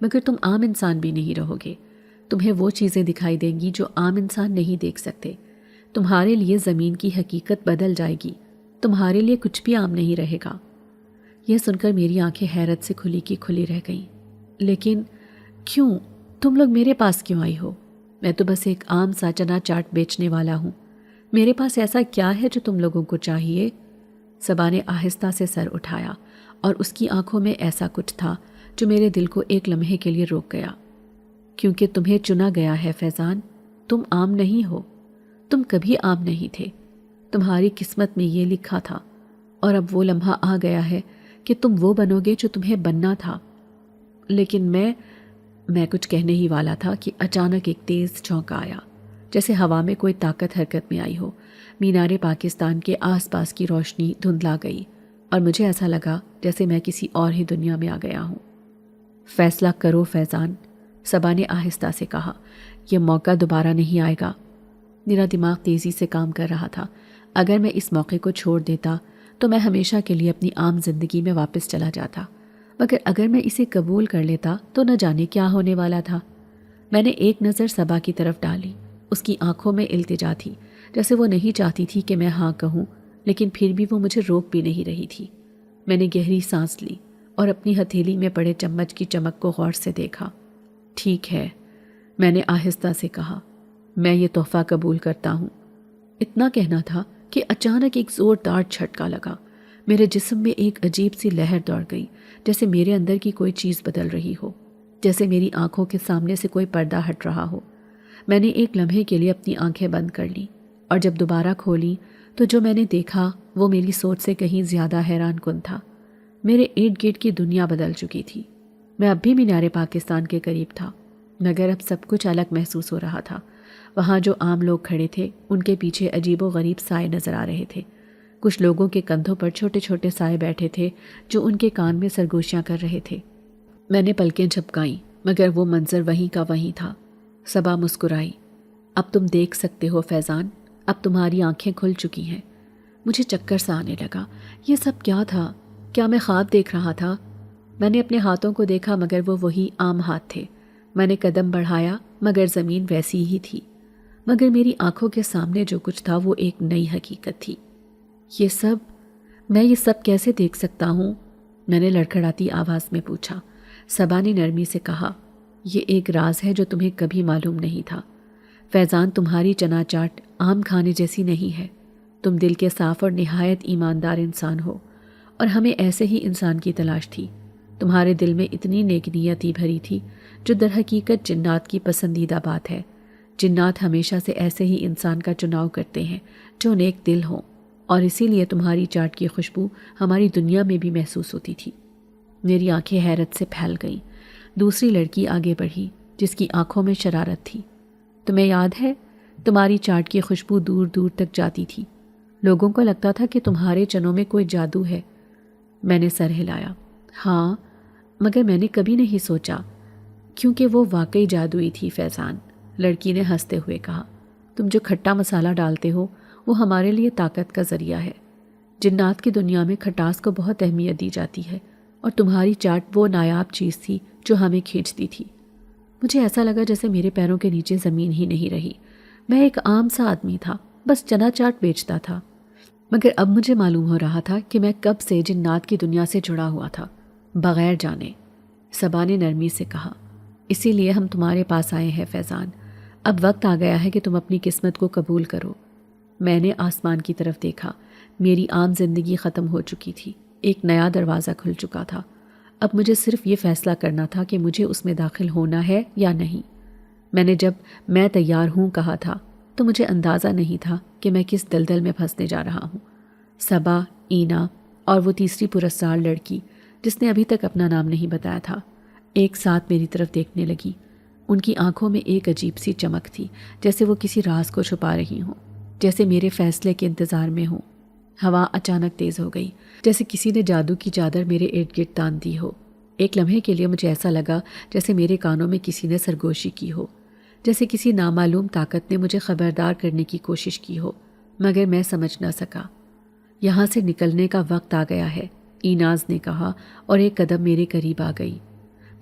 مگر تم عام انسان بھی نہیں رہو گے۔ تمہیں وہ چیزیں دکھائی دیں گی جو عام انسان نہیں دیکھ سکتے۔ تمہارے لیے زمین کی حقیقت بدل جائے گی، تمہارے لیے کچھ بھی عام نہیں رہے گا۔ یہ سن کر میری آنکھیں حیرت سے کھلی کی کھلی رہ گئیں۔ لیکن کیوں؟ تم لوگ میرے پاس کیوں آئی ہو؟ میں تو بس ایک عام سا چنا چاٹ بیچنے والا ہوں۔ میرے پاس ایسا کیا ہے جو تم لوگوں کو چاہیے؟ صبا نے آہستہ سے سر اٹھایا اور اس کی آنکھوں میں ایسا کچھ تھا جو میرے دل کو ایک لمحے کے لیے روک گیا۔ کیونکہ تمہیں چنا گیا ہے فیضان، تم عام نہیں ہو، تم کبھی عام نہیں تھے، تمہاری قسمت میں یہ لکھا تھا، اور اب وہ لمحہ آ گیا ہے کہ تم وہ بنو گے جو تمہیں بننا تھا۔ لیکن میں کچھ کہنے ہی والا تھا کہ اچانک ایک تیز جھونکا آیا، جیسے ہوا میں کوئی طاقت حرکت میں آئی ہو۔ مینار پاکستان کے آس پاس کی روشنی دھندلا گئی اور مجھے ایسا لگا جیسے میں کسی اور ہی دنیا میں آ گیا ہوں۔ فیصلہ کرو فیضان، صبا نے آہستہ سے کہا۔ یہ موقع دوبارہ نہیں آئے گا۔ میرا دماغ تیزی سے کام کر رہا تھا۔ اگر میں اس موقع کو چھوڑ دیتا تو میں ہمیشہ کے لیے اپنی عام زندگی میں واپس چلا جاتا، مگر اگر میں اسے قبول کر لیتا تو نہ جانے کیا ہونے والا تھا۔ میں نے ایک نظر صبا کی طرف ڈالی۔ اس کی آنکھوں میں التجا تھی، جیسے وہ نہیں چاہتی تھی کہ میں ہاں کہوں، لیکن پھر بھی وہ مجھے روک بھی نہیں رہی تھی۔ میں نے گہری سانس لی اور اپنی ہتھیلی میں پڑے چمچ کی چمک کو غور سے دیکھا۔ ٹھیک ہے، میں نے آہستہ سے کہا، میں یہ تحفہ قبول کرتا ہوں۔ اتنا کہنا تھا کہ اچانک ایک زوردار جھٹکا لگا۔ میرے جسم میں ایک عجیب سی لہر دوڑ گئی، جیسے میرے اندر کی کوئی چیز بدل رہی ہو، جیسے میری آنکھوں کے سامنے سے کوئی پردہ ہٹ رہا ہو۔ میں نے ایک لمحے کے لیے اپنی آنکھیں بند کر لیں، اور جب دوبارہ کھولی تو جو میں نے دیکھا وہ میری سوچ سے کہیں زیادہ حیران کن تھا۔ میرے ارد گرد کی دنیا بدل چکی تھی۔ میں اب بھی مینار پاکستان کے قریب تھا، مگر اب سب کچھ الگ محسوس ہو رہا تھا۔ وہاں جو عام لوگ کھڑے تھے ان کے پیچھے عجیب و غریب سائے نظر آ رہے تھے۔ کچھ لوگوں کے کندھوں پر چھوٹے چھوٹے سائے بیٹھے تھے جو ان کے کان میں سرگوشیاں کر رہے تھے۔ میں نے پلکیں جھپکائیں، مگر وہ منظر وہیں کا وہیں تھا۔ صبا مسکرائی۔ اب تم دیکھ سکتے ہو فیضان، اب تمہاری آنکھیں کھل چکی ہیں۔ مجھے چکر سا آنے لگا۔ یہ سب کیا تھا؟ کیا میں خواب دیکھ رہا تھا؟ میں نے اپنے ہاتھوں کو دیکھا، مگر وہ وہی عام ہاتھ تھے۔ میں نے قدم بڑھایا، مگر زمین ویسی ہی تھی۔ مگر میری آنکھوں کے سامنے جو کچھ تھا وہ ایک نئی حقیقت تھی۔ میں یہ سب کیسے دیکھ سکتا ہوں؟ میں نے لڑکھڑاتی آواز میں پوچھا۔ صبا نے نرمی سے کہا، یہ ایک راز ہے جو تمہیں کبھی معلوم نہیں تھا۔ فیضان، تمہاری چنا چاٹ عام کھانے جیسی نہیں ہے۔ تم دل کے صاف اور نہایت ایماندار انسان ہو، اور ہمیں ایسے ہی انسان کی تلاش تھی۔ تمہارے دل میں اتنی نیک نیتی بھری تھی جو در حقیقت جنات کی پسندیدہ بات ہے۔ جنات ہمیشہ سے ایسے ہی انسان کا چناؤ کرتے ہیں جو نیک دل ہوں، اور اسی لیے تمہاری چاٹ کی خوشبو ہماری دنیا میں بھی محسوس ہوتی تھی۔ میری آنکھیں حیرت سے پھیل گئیں۔ دوسری لڑکی آگے بڑھی جس کی آنکھوں میں شرارت تھی۔ تمہیں یاد ہے، تمہاری چاٹ کی خوشبو دور دور تک جاتی تھی۔ لوگوں کو لگتا تھا کہ تمہارے چنوں میں کوئی جادو ہے۔ میں نے سر ہلایا۔ ہاں، مگر میں نے کبھی نہیں سوچا، کیونکہ وہ واقعی جادوئی تھی فیضان، لڑکی نے ہنستے ہوئے کہا۔ تم جو کھٹا مسالہ ڈالتے ہو وہ ہمارے لیے طاقت کا ذریعہ ہے۔ جنات کی دنیا میں کھٹاس کو بہت اہمیت دی جاتی ہے، اور تمہاری چاٹ وہ نایاب چیز تھی جو ہمیں کھینچتی تھی۔ مجھے ایسا لگا جیسے میرے پیروں کے نیچے زمین ہی نہیں رہی۔ میں ایک عام سا آدمی تھا، بس چنا چاٹ بیچتا تھا، مگر اب مجھے معلوم ہو رہا تھا کہ میں کب سے جنات کی دنیا سے جڑا ہوا تھا، بغیر جانے۔ صبا نے نرمی سے کہا، اسی لیے ہم تمہارے پاس آئے ہیں فیضان۔ اب وقت آ گیا ہے کہ تم اپنی قسمت کو قبول کرو۔ میں نے آسمان کی طرف دیکھا۔ میری عام زندگی ختم ہو چکی تھی، ایک نیا دروازہ کھل چکا تھا۔ اب مجھے صرف یہ فیصلہ کرنا تھا کہ مجھے اس میں داخل ہونا ہے یا نہیں۔ میں نے جب میں تیار ہوں کہا تھا تو مجھے اندازہ نہیں تھا کہ میں کس دلدل میں پھنسنے جا رہا ہوں۔ صبا، اینا اور وہ تیسری پراسرار لڑکی جس نے ابھی تک اپنا نام نہیں بتایا تھا، ایک ساتھ میری طرف دیکھنے لگی۔ ان کی آنکھوں میں ایک عجیب سی چمک تھی، جیسے وہ کسی راز کو چھپا رہی ہوں، جیسے میرے فیصلے کے انتظار میں ہوں۔ ہوا اچانک تیز ہو گئی، جیسے کسی نے جادو کی چادر میرے ارد گرد تان دی ہو۔ ایک لمحے کے لیے مجھے ایسا لگا جیسے میرے کانوں میں کسی نے سرگوشی کی ہو، جیسے کسی نامعلوم طاقت نے مجھے خبردار کرنے کی کوشش کی ہو، مگر میں سمجھ نہ سکا۔ یہاں سے نکلنے کا وقت آ گیا ہے، ایناز نے کہا، اور ایک قدم میرے قریب آ گئی۔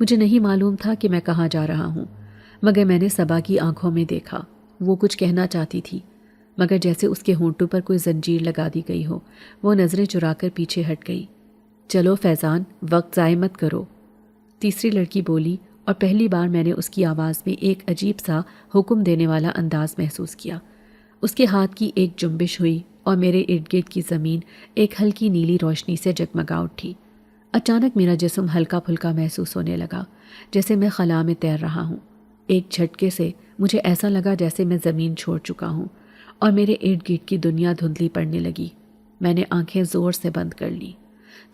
مجھے نہیں معلوم تھا کہ میں کہاں جا رہا ہوں، مگر میں نے صبا کی آنکھوں میں دیکھا۔ وہ کچھ کہنا چاہتی تھی، مگر جیسے اس کے ہونٹوں پر کوئی زنجیر لگا دی گئی ہو، وہ نظریں چرا کر پیچھے ہٹ گئی۔ چلو فیضان، وقت ضائع مت کرو، تیسری لڑکی بولی، اور پہلی بار میں نے اس کی آواز میں ایک عجیب سا حکم دینے والا انداز محسوس کیا۔ اس کے ہاتھ کی ایک جنبش ہوئی اور میرے ارد گرد کی زمین ایک ہلکی نیلی روشنی سے جگمگا اٹھی۔ اچانک میرا جسم ہلکا پھلکا محسوس ہونے لگا، جیسے میں خلا میں تیر رہا ہوں۔ ایک جھٹکے سے مجھے ایسا لگا جیسے میں زمین چھوڑ چکا ہوں، اور میرے ارد گرد کی دنیا دھندلی پڑنے لگی۔ میں نے آنکھیں زور سے بند کر لیں۔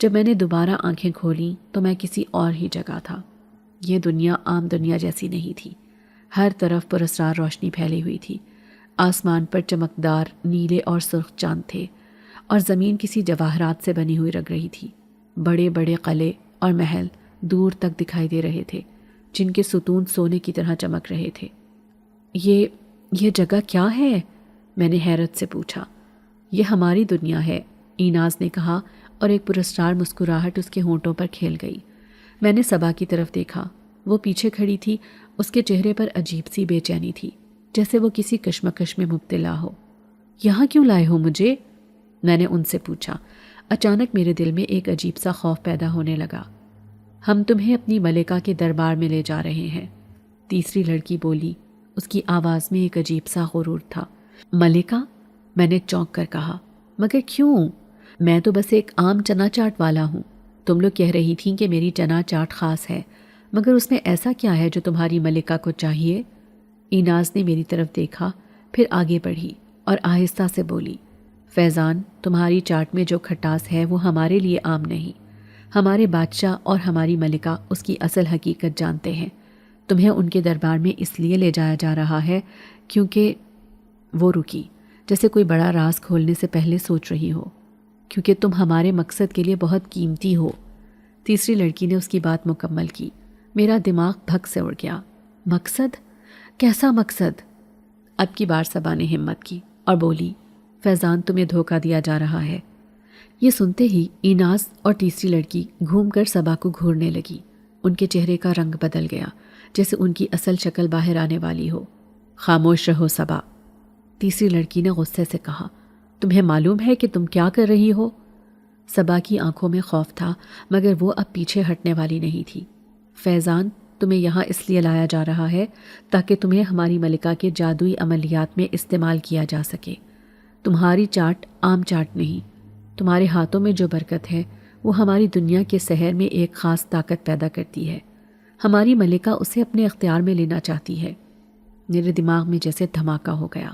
جب میں نے دوبارہ آنکھیں کھولیں تو میں کسی اور ہی جگہ تھا۔ یہ دنیا عام دنیا جیسی نہیں تھی۔ ہر طرف پراسرار روشنی پھیلی ہوئی تھی۔ آسمان پر چمکدار نیلے اور سرخ چاند تھے، اور زمین کسی جواہرات سے بنی ہوئی لگ رہی تھی۔ بڑے بڑے قلعے اور محل دور تک دکھائی دے رہے تھے، جن کے ستون سونے کی طرح چمک رہے تھے۔ یہ جگہ کیا ہے؟ میں نے حیرت سے پوچھا۔ یہ ہماری دنیا ہے، ایناز نے کہا اور ایک پراسرار مسکراہٹ اس کے ہونٹوں پر کھیل گئی۔ میں نے صبا کی طرف دیکھا۔ وہ پیچھے کھڑی تھی، اس کے چہرے پر عجیب سی بے چینی تھی، جیسے وہ کسی کشمکش میں مبتلا ہو۔ یہاں کیوں لائے ہو مجھے؟ میں نے ان سے پوچھا۔ اچانک میرے دل میں ایک عجیب سا خوف پیدا ہونے لگا۔ ہم تمہیں اپنی ملکہ کے دربار میں لے جا رہے ہیں، تیسری لڑکی بولی۔ اس کی آواز میں ایک عجیب سا غرور تھا۔ ملکہ؟ میں نے چونک کر کہا۔ مگر کیوں؟ میں تو بس ایک عام چنا چاٹ والا ہوں۔ تم لوگ کہہ رہی تھیں کہ میری چنا چاٹ خاص ہے، مگر اس میں ایسا کیا ہے جو تمہاری ملکہ کو چاہیے؟ ایناز نے میری طرف دیکھا، پھر آگے بڑھی اور آہستہ سے بولی، فیضان، تمہاری چاٹ میں جو کھٹاس ہے وہ ہمارے لیے عام نہیں۔ ہمارے بادشاہ اور ہماری ملکہ اس کی اصل حقیقت جانتے ہیں۔ تمہیں ان کے دربار میں اس لیے لے جایا جا رہا ہے کیونکہ… وہ رکی، جیسے کوئی بڑا راز کھولنے سے پہلے سوچ رہی ہو۔ کیونکہ تم ہمارے مقصد کے لیے بہت قیمتی ہو۔ تیسری لڑکی نے اس کی بات مکمل کی۔ میرا دماغ بھگ سے اڑ گیا۔ مقصد؟ کیسا مقصد؟ اب کی بار صبا نے ہمت کی اور بولی، فیضان، تمہیں دھوکہ دیا جا رہا ہے۔ یہ سنتے ہی ایناز اور تیسری لڑکی گھوم کر صبا کو گھورنے لگی۔ ان کے چہرے کا رنگ بدل گیا، جیسے ان کی اصل شکل باہر آنے والی ہو۔ خاموش رہو صبا، تیسری لڑکی نے غصے سے کہا۔ تمہیں معلوم ہے کہ تم کیا کر رہی ہو؟ صبا کی آنکھوں میں خوف تھا، مگر وہ اب پیچھے ہٹنے والی نہیں تھی۔ فیضان، تمہیں یہاں اس لیے لایا جا رہا ہے تاکہ تمہیں ہماری ملکہ کے جادوئی عملیات میں استعمال کیا جا سکے۔ تمہاری چاٹ عام چاٹ نہیں۔ تمہارے ہاتھوں میں جو برکت ہے وہ ہماری دنیا کے سحر میں ایک خاص طاقت پیدا کرتی ہے۔ ہماری ملکہ اسے اپنے اختیار میں لینا چاہتی ہے۔ میرے دماغ میں جیسے دھماکہ ہو گیا۔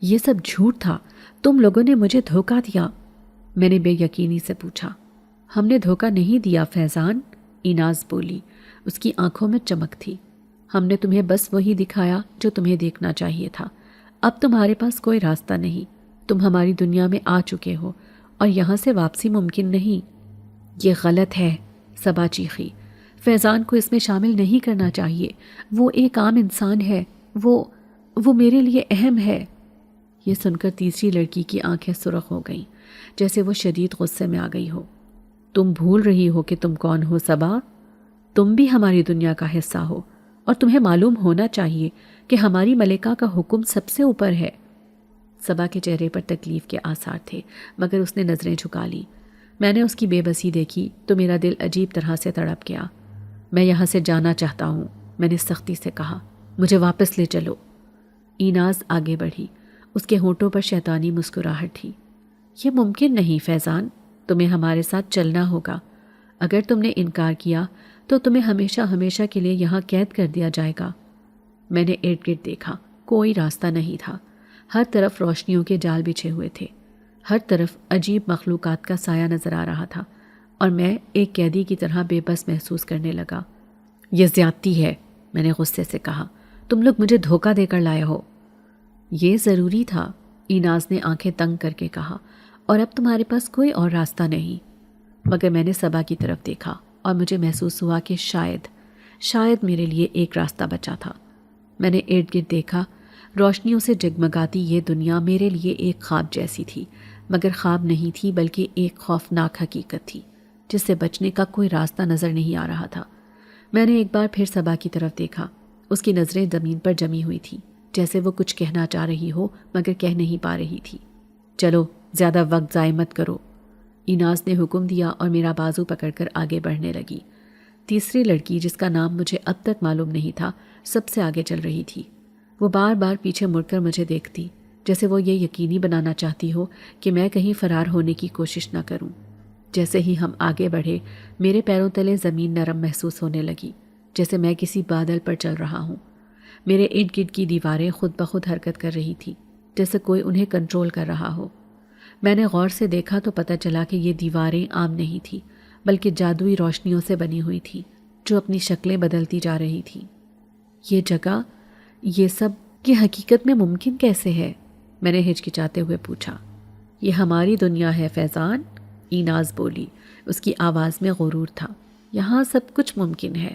یہ سب جھوٹ تھا، تم لوگوں نے مجھے دھوکہ دیا۔ میں نے بے یقینی سے پوچھا۔ ہم نے دھوکہ نہیں دیا فیضان، ایناز بولی، اس کی آنکھوں میں چمک تھی۔ ہم نے تمہیں بس وہی دکھایا جو تمہیں دیکھنا چاہیے تھا۔ اب تمہارے پاس کوئی راستہ نہیں، تم ہماری دنیا میں آ چکے ہو اور یہاں سے واپسی ممکن نہیں۔ یہ غلط ہے، صبا چیخی۔ فیضان کو اس میں شامل نہیں کرنا چاہیے، وہ ایک عام انسان ہے، وہ میرے لیے اہم ہے۔ یہ سن کر تیسری لڑکی کی آنکھیں سرخ ہو گئیں، جیسے وہ شدید غصے میں آ گئی ہو۔ تم بھول رہی ہو کہ تم کون ہو صبا؟ تم بھی ہماری دنیا کا حصہ ہو اور تمہیں معلوم ہونا چاہیے کہ ہماری ملکہ کا حکم سب سے اوپر ہے۔ صبا کے چہرے پر تکلیف کے آثار تھے، مگر اس نے نظریں جھکا لی۔ میں نے اس کی بے بسی دیکھی تو میرا دل عجیب طرح سے تڑپ گیا۔ میں یہاں سے جانا چاہتا ہوں، میں نے سختی سے کہا۔ مجھے واپس لے چلو۔ ایناز آگے بڑھی، اس کے ہونٹوں پر شیطانی مسکراہٹ تھی۔ یہ ممکن نہیں فیضان، تمہیں ہمارے ساتھ چلنا ہوگا۔ اگر تم نے انکار کیا تو تمہیں ہمیشہ ہمیشہ کے لیے یہاں قید کر دیا جائے گا۔ میں نے ارد گرد دیکھا، کوئی راستہ نہیں تھا۔ ہر طرف روشنیوں کے جال بچھے ہوئے تھے، ہر طرف عجیب مخلوقات کا سایہ نظر آ رہا تھا، اور میں ایک قیدی کی طرح بے بس محسوس کرنے لگا۔ یہ زیادتی ہے، میں نے غصے سے کہا۔ تم لوگ مجھے دھوکہ دے کر لائے ہو۔ یہ ضروری تھا، ایناز نے آنکھیں تنگ کر کے کہا، اور اب تمہارے پاس کوئی اور راستہ نہیں۔ مگر میں نے صبا کی طرف دیکھا اور مجھے محسوس ہوا کہ شاید میرے لیے ایک راستہ بچا تھا۔ میں نے ارد گرد دیکھا، روشنیوں سے جگمگاتی یہ دنیا میرے لیے ایک خواب جیسی تھی، مگر خواب نہیں تھی بلکہ ایک خوفناک حقیقت تھی جس سے بچنے کا کوئی راستہ نظر نہیں آ رہا تھا۔ میں نے ایک بار پھر صبا کی طرف دیکھا، اس کی نظریں زمین پر جمی ہوئی تھیں، جیسے وہ کچھ کہنا چاہ رہی ہو مگر کہہ نہیں پا رہی تھی۔ چلو، زیادہ وقت ضائع مت کرو، ایناز نے حکم دیا اور میرا بازو پکڑ کر آگے بڑھنے لگی۔ تیسری لڑکی، جس کا نام مجھے اب تک معلوم نہیں تھا، سب سے آگے چل رہی تھی۔ وہ بار بار پیچھے مڑ کر مجھے دیکھتی، جیسے وہ یہ یقینی بنانا چاہتی ہو کہ میں کہیں فرار ہونے کی کوشش نہ کروں۔ جیسے ہی ہم آگے بڑھے، میرے پیروں تلے زمین نرم محسوس ہونے لگی، جیسے میں کسی بادل پر چل رہا ہوں۔ میرے ارد گرد کی دیواریں خود بخود حرکت کر رہی تھیں، جیسے کوئی انہیں کنٹرول کر رہا ہو۔ میں نے غور سے دیکھا تو پتہ چلا کہ یہ دیواریں عام نہیں تھیں، بلکہ جادوئی روشنیوں سے بنی ہوئی تھیں جو اپنی شکلیں بدلتی جا رہی تھیں۔ یہ جگہ، یہ سب، یہ حقیقت میں ممکن کیسے ہے؟ میں نے ہچکچاتے ہوئے پوچھا۔ یہ ہماری دنیا ہے فیضان، ایناز بولی، اس کی آواز میں غرور تھا۔ یہاں سب کچھ ممکن ہے۔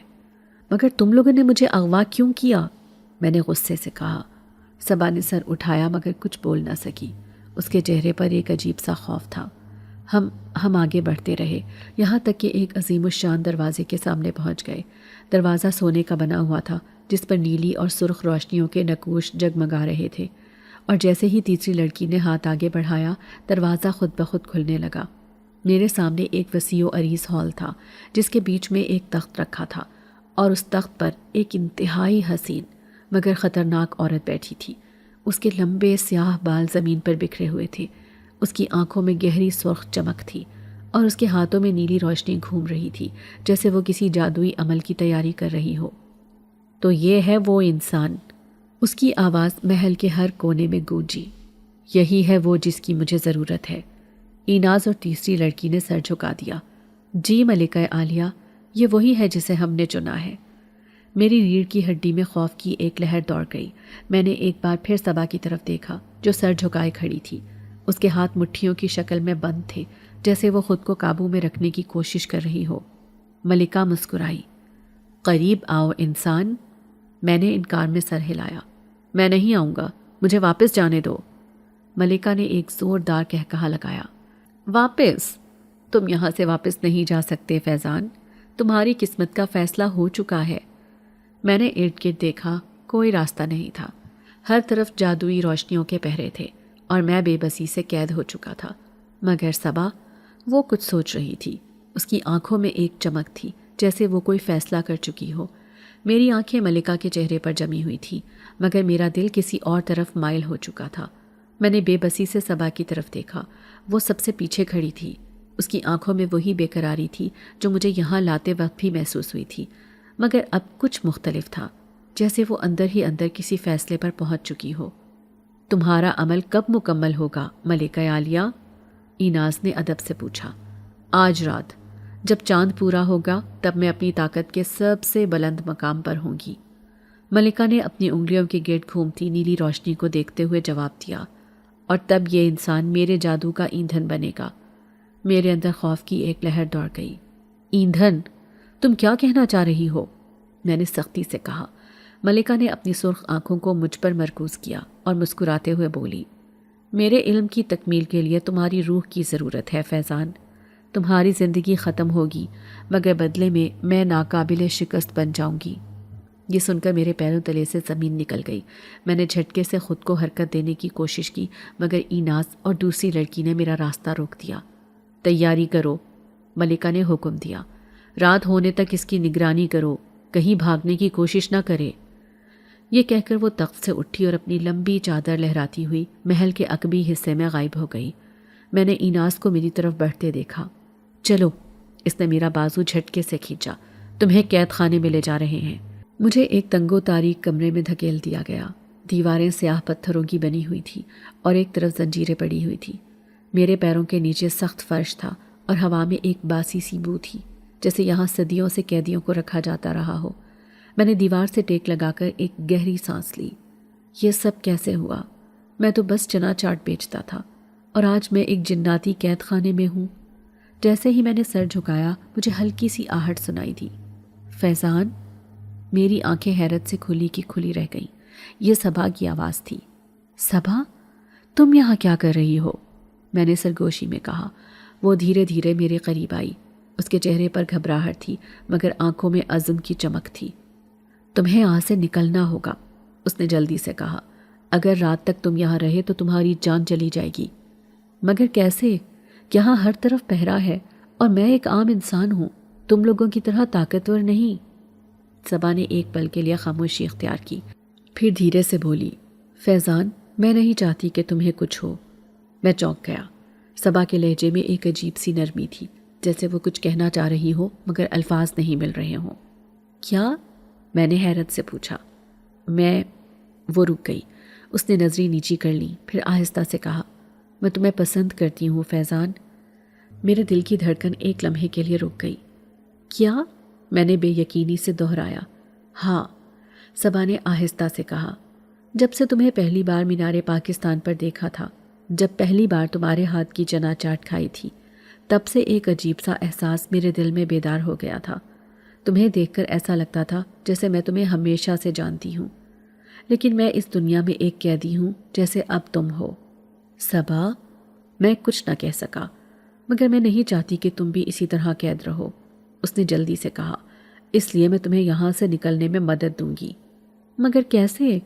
مگر تم لوگوں نے مجھے اغوا کیوں کیا؟ میں نے غصے سے کہا۔ صبا نے سر اٹھایا مگر کچھ بول نہ سکی۔ اس کے چہرے پر ایک عجیب سا خوف تھا۔ ہم آگے بڑھتے رہے یہاں تک کہ ایک عظیم الشان دروازے کے سامنے پہنچ گئے۔ دروازہ سونے کا بنا ہوا تھا جس پر نیلی اور سرخ روشنیوں کے نقوش جگمگا رہے تھے، اور جیسے ہی تیسری لڑکی نے ہاتھ آگے بڑھایا دروازہ خود بخود کھلنے لگا۔ میرے سامنے ایک وسیع و عریض ہال تھا جس کے بیچ میں ایک تخت رکھا تھا، اور اس تخت پر ایک انتہائی حسین مگر خطرناک عورت بیٹھی تھی۔ اس کے لمبے سیاہ بال زمین پر بکھرے ہوئے تھے، اس کی آنکھوں میں گہری سرخ چمک تھی، اور اس کے ہاتھوں میں نیلی روشنی گھوم رہی تھی جیسے وہ کسی جادوئی عمل کی تیاری کر رہی ہو۔ تو یہ ہے وہ انسان، اس کی آواز محل کے ہر کونے میں گونجی۔ یہی ہے وہ جس کی مجھے ضرورت ہے۔ ایناز اور تیسری لڑکی نے سر جھکا دیا۔ جی ملکہ عالیہ، یہ وہی ہے جسے ہم نے چنا ہے۔ میری ریڑھ کی ہڈی میں خوف کی ایک لہر دوڑ گئی۔ میں نے ایک بار پھر صبا کی طرف دیکھا جو سر جھکائے کھڑی تھی۔ اس کے ہاتھ مٹھیوں کی شکل میں بند تھے جیسے وہ خود کو قابو میں رکھنے کی کوشش کر رہی ہو۔ ملکہ مسکرائی۔ قریب آؤ انسان۔ میں نے انکار میں سر ہلایا۔ میں نہیں آؤں گا، مجھے واپس جانے دو۔ ملکہ نے ایک زوردار قہقہا لگایا۔ واپس؟ تم یہاں سے واپس نہیں جا سکتے فیضان، تمہاری قسمت کا فیصلہ ہو چکا ہے۔ میں نے ارد گرد دیکھا، کوئی راستہ نہیں تھا۔ ہر طرف جادوئی روشنیوں کے پہرے تھے اور میں بے بسی سے قید ہو چکا تھا۔ مگر صبا، وہ کچھ سوچ رہی تھی۔ اس کی آنکھوں میں ایک چمک تھی جیسے وہ کوئی فیصلہ کر چکی ہو۔ میری آنکھیں ملکہ کے چہرے پر جمی ہوئی تھیں مگر میرا دل کسی اور طرف مائل ہو چکا تھا۔ میں نے بے بسی سے صبا کی طرف دیکھا۔ وہ سب سے پیچھے کھڑی تھی۔ اس کی آنکھوں میں وہی بے قراری تھی جو مجھے یہاں لاتے وقت بھی محسوس ہوئی تھی، مگر اب کچھ مختلف تھا، جیسے وہ اندر ہی اندر کسی فیصلے پر پہنچ چکی ہو۔ تمہارا عمل کب مکمل ہوگا ملکہ عالیہ؟ ایناز نے ادب سے پوچھا۔ آج رات، جب چاند پورا ہوگا تب میں اپنی طاقت کے سب سے بلند مقام پر ہوں گی۔ ملکہ نے اپنی انگلیوں کے گرد گھومتی نیلی روشنی کو دیکھتے ہوئے جواب دیا۔ اور تب یہ انسان میرے جادو کا ایندھن بنے گا۔ میرے اندر خوف کی ایک لہر دوڑ گئی۔ ایندھن؟ تم کیا کہنا چاہ رہی ہو؟ میں نے سختی سے کہا۔ ملکہ نے اپنی سرخ آنکھوں کو مجھ پر مرکوز کیا اور مسکراتے ہوئے بولی، میرے علم کی تکمیل کے لیے تمہاری روح کی ضرورت ہے فیضان۔ تمہاری زندگی ختم ہوگی مگر بدلے میں ناقابل شکست بن جاؤں گی۔ یہ سن کر میرے پیروں تلے سے زمین نکل گئی۔ میں نے جھٹکے سے خود کو حرکت دینے کی کوشش کی مگر ایناز اور دوسری لڑکی نے میرا راستہ روک دیا۔ تیاری کرو، ملکہ نے حکم دیا۔ رات ہونے تک اس کی نگرانی کرو، کہیں بھاگنے کی کوشش نہ کرے۔ یہ کہہ کر وہ تخت سے اٹھی اور اپنی لمبی چادر لہراتی ہوئی محل کے عقبی حصے میں غائب ہو گئی۔ میں نے ایناز کو میری طرف بڑھتے دیکھا۔ چلو، اس نے میرا بازو جھٹکے سے کھینچا، تمہیں قید خانے میں لے جا رہے ہیں۔ مجھے ایک تنگ و تاریک کمرے میں دھکیل دیا گیا۔ دیواریں سیاہ پتھروں کی بنی ہوئی تھی اور ایک طرف زنجیریں پڑی ہوئی تھی۔ میرے پیروں کے نیچے سخت فرش تھا اور ہوا میں ایک باسی سی بو تھی، جیسے یہاں صدیوں سے قیدیوں کو رکھا جاتا رہا ہو۔ میں نے دیوار سے ٹیک لگا کر ایک گہری سانس لی۔ یہ سب کیسے ہوا؟ میں تو بس چنا چاٹ بیچتا تھا اور آج میں ایک جناتی قید خانے میں ہوں۔ جیسے ہی میں نے سر جھکایا مجھے ہلکی سی آہٹ سنائی دی۔ فیضان؟ میری آنکھیں حیرت سے کھلی کی کھلی رہ گئیں۔ یہ صبا کی آواز تھی۔ صبا، تم یہاں کیا کر رہی ہو؟ میں نے سرگوشی میں کہا۔ وہ دھیرے دھیرے میرے قریب آئی۔ اس کے چہرے پر گھبراہٹ تھی مگر آنکھوں میں عزم کی چمک تھی۔ تمہیں یہاں سے نکلنا ہوگا، اس نے جلدی سے کہا۔ اگر رات تک تم یہاں رہے تو تمہاری جان چلی جائے گی۔ مگر کیسے؟ یہاں ہر طرف پہرا ہے اور میں ایک عام انسان ہوں، تم لوگوں کی طرح طاقتور نہیں۔ صبا نے ایک پل کے لیے خاموشی اختیار کی، پھر دھیرے سے بولی، فیضان، میں نہیں چاہتی کہ تمہیں کچھ ہو۔ میں چونک گیا۔ صبا کے لہجے میں ایک عجیب سی نرمی تھی، جیسے وہ کچھ کہنا چاہ رہی ہو مگر الفاظ نہیں مل رہے ہوں۔ کیا؟ میں نے حیرت سے پوچھا۔ وہ رک گئی۔ اس نے نظریں نیچی کر لیں، پھر آہستہ سے کہا، میں تمہیں پسند کرتی ہوں فیضان۔ میرے دل کی دھڑکن ایک لمحے کے لیے رک گئی۔ کیا؟ میں نے بے یقینی سے دہرایا۔ ہاں، صبا نے آہستہ سے کہا، جب سے تمہیں پہلی بار مینار پاکستان پر دیکھا تھا، جب پہلی بار تمہارے ہاتھ کی چنا چاٹ کھائی تھی، تب سے ایک عجیب سا احساس میرے دل میں بیدار ہو گیا تھا۔ تمہیں دیکھ کر ایسا لگتا تھا جیسے میں تمہیں ہمیشہ سے جانتی ہوں۔ لیکن میں اس دنیا میں ایک قیدی ہوں جیسے اب تم ہو۔ صبا، میں کچھ نہ کہہ سکا، مگر میں نہیں چاہتی کہ تم بھی اسی طرح قید رہو، اس نے جلدی سے کہا۔ اس لیے میں تمہیں یہاں سے نکلنے میں مدد دوں گی۔ مگر کیسے؟